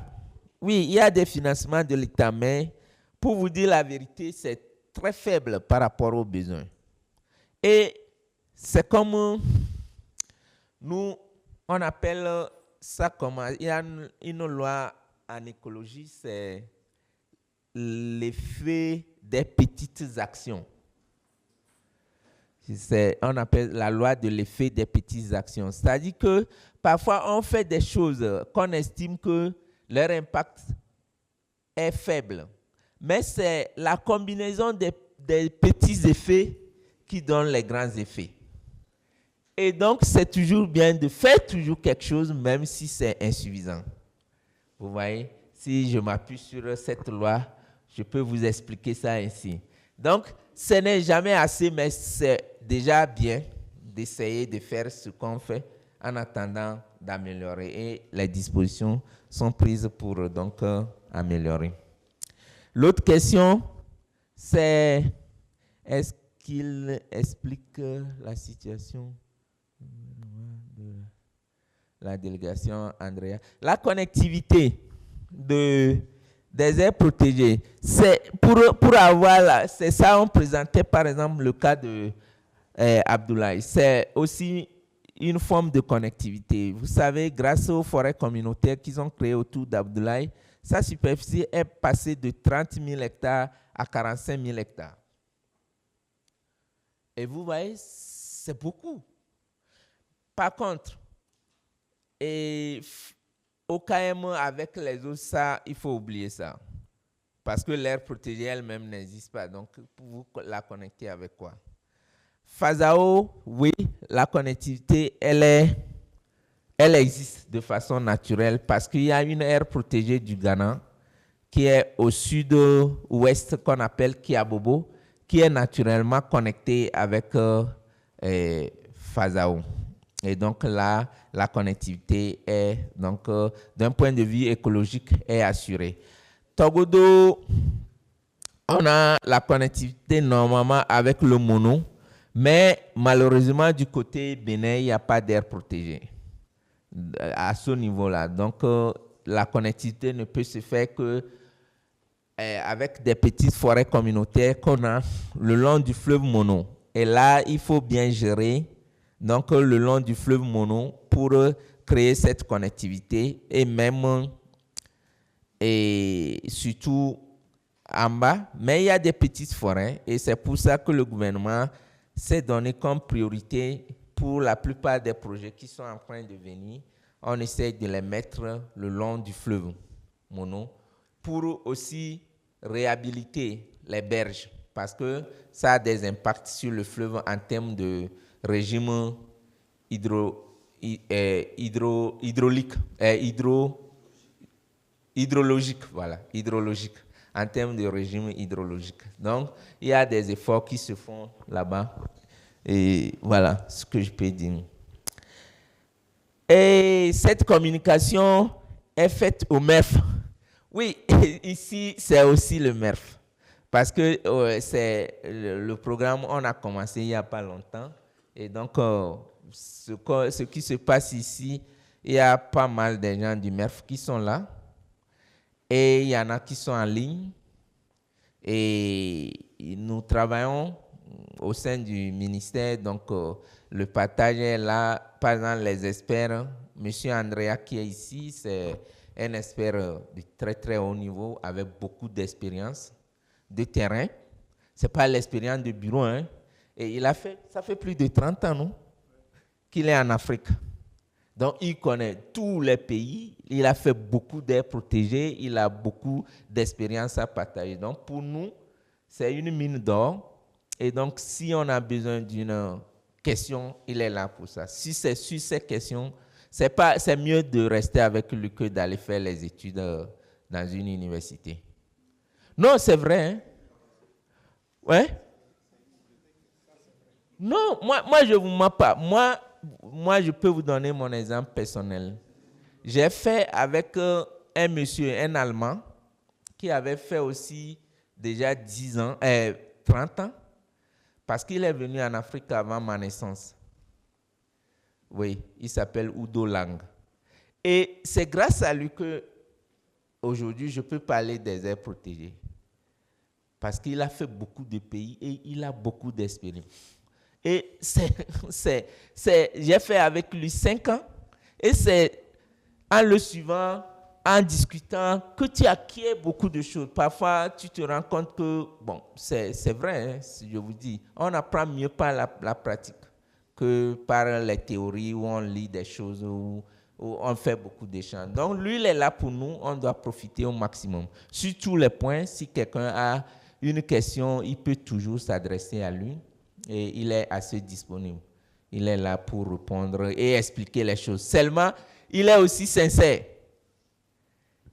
Oui, il y a des financements de l'État, mais pour vous dire la vérité, c'est très faible par rapport aux besoins. Et c'est comme nous, on appelle ça comme, il y a une loi en écologie, c'est l'effet des petites actions. On appelle la loi de l'effet des petites actions. C'est-à-dire que parfois on fait des choses qu'on estime que leur impact est faible. Mais c'est la combinaison des petits effets qui donne les grands effets. Et donc c'est toujours bien de faire toujours quelque chose même si c'est insuffisant. Vous voyez, si je m'appuie sur cette loi, je peux vous expliquer ça ainsi. Donc, ce n'est jamais assez, mais c'est déjà bien d'essayer de faire ce qu'on fait en attendant d'améliorer et les dispositions sont prises pour donc améliorer. L'autre question, c'est est-ce qu'il explique la situation de la délégation Andrea? La connectivité des aires protégées, c'est pour avoir, c'est ça, on présentait par exemple le cas de Abdoulaye. C'est aussi une forme de connectivité. Vous savez, grâce aux forêts communautaires qu'ils ont créées autour d'Abdoulaye, sa superficie est passée de 30 000 hectares à 45 000 hectares. Et vous voyez, c'est beaucoup. Par contre, au KM, avec les autres, ça, il faut oublier ça. Parce que l'aire protégée elle-même n'existe pas. Donc, pour vous la connecter avec quoi? Fazao, oui, la connectivité, elle existe de façon naturelle parce qu'il y a une aire protégée du Ghana qui est au sud-ouest qu'on appelle Kiabobo, qui est naturellement connectée avec Fazao. Et donc là, la connectivité est, donc, d'un point de vue écologique, est assurée. Togodo, on a la connectivité normalement avec le mono, mais malheureusement, du côté Bénin, il n'y a pas d'aire protégée à ce niveau-là. Donc, la connectivité ne peut se faire que avec des petites forêts communautaires qu'on a le long du fleuve Mono. Et là, il faut bien gérer donc, le long du fleuve Mono pour créer cette connectivité et même et surtout en bas. Mais il y a des petites forêts et c'est pour ça que le gouvernement s'est donné comme priorité pour la plupart des projets qui sont en train de venir. On essaie de les mettre le long du fleuve Mono pour aussi réhabiliter les berges parce que ça a des impacts sur le fleuve en termes de régime hydrologique, voilà, hydrologique, en termes de régime hydrologique. Donc, il y a des efforts qui se font là-bas. Et voilà ce que je peux dire. Et cette communication est faite au MERF. Oui, ici, c'est aussi le MERF. Parce que c'est le programme, on a commencé il n'y a pas longtemps. Et donc, ce qui se passe ici, il y a pas mal de gens du MERF qui sont là. Et il y en a qui sont en ligne. Et nous travaillons au sein du ministère. Donc, le partage est là. Par exemple, les experts, M. Andrea qui est ici, c'est un expert de très, très haut niveau avec beaucoup d'expérience de terrain. Ce n'est pas l'expérience de bureau. Hein. Et ça fait plus de 30 ans, non, qu'il est en Afrique. Donc, il connaît tous les pays. Il a fait beaucoup d'aires protégées. Il a beaucoup d'expérience à partager. Donc, pour nous, c'est une mine d'or. Et donc, si on a besoin d'une question, il est là pour ça. Si c'est sur ces questions, c'est mieux de rester avec lui que d'aller faire les études dans une université. Non, c'est vrai. Hein? Ouais? Non, moi je ne vous mens pas. Moi, je peux vous donner mon exemple personnel. J'ai fait avec un monsieur, un Allemand, qui avait fait aussi déjà 30 ans, parce qu'il est venu en Afrique avant ma naissance. Oui, il s'appelle Udo Lang. Et c'est grâce à lui que aujourd'hui je peux parler des aires protégées. Parce qu'il a fait beaucoup de pays et il a beaucoup d'expérience. Et j'ai fait avec lui 5 ans. Et c'est en le suivant, en discutant, que tu acquiers beaucoup de choses. Parfois, tu te rends compte que, bon, c'est vrai, hein, si je vous dis, on apprend mieux par la pratique que par les théories où on lit des choses, où on fait beaucoup d'échanges. Donc, lui, il est là pour nous, on doit profiter au maximum. Sur tous les points, si quelqu'un a une question, il peut toujours s'adresser à lui et il est assez disponible. Il est là pour répondre et expliquer les choses. Seulement, il est aussi sincère.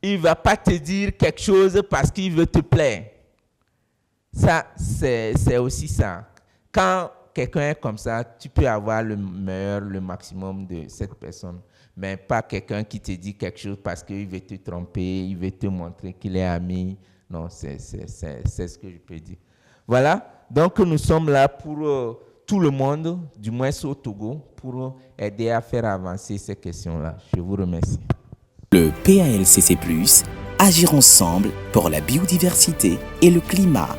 Il ne va pas te dire quelque chose parce qu'il veut te plaire. Ça, c'est aussi ça. Quand quelqu'un est comme ça, tu peux avoir le meilleur, le maximum de cette personne. mais pas quelqu'un qui te dit quelque chose parce qu'il veut te tromper, il veut te montrer qu'il est ami. Non, c'est ce que je peux dire. Voilà, donc nous sommes là pour tout le monde, du moins au Togo, pour aider à faire avancer ces questions-là. Je vous remercie. Le PALCC+, agir ensemble pour la biodiversité et le climat.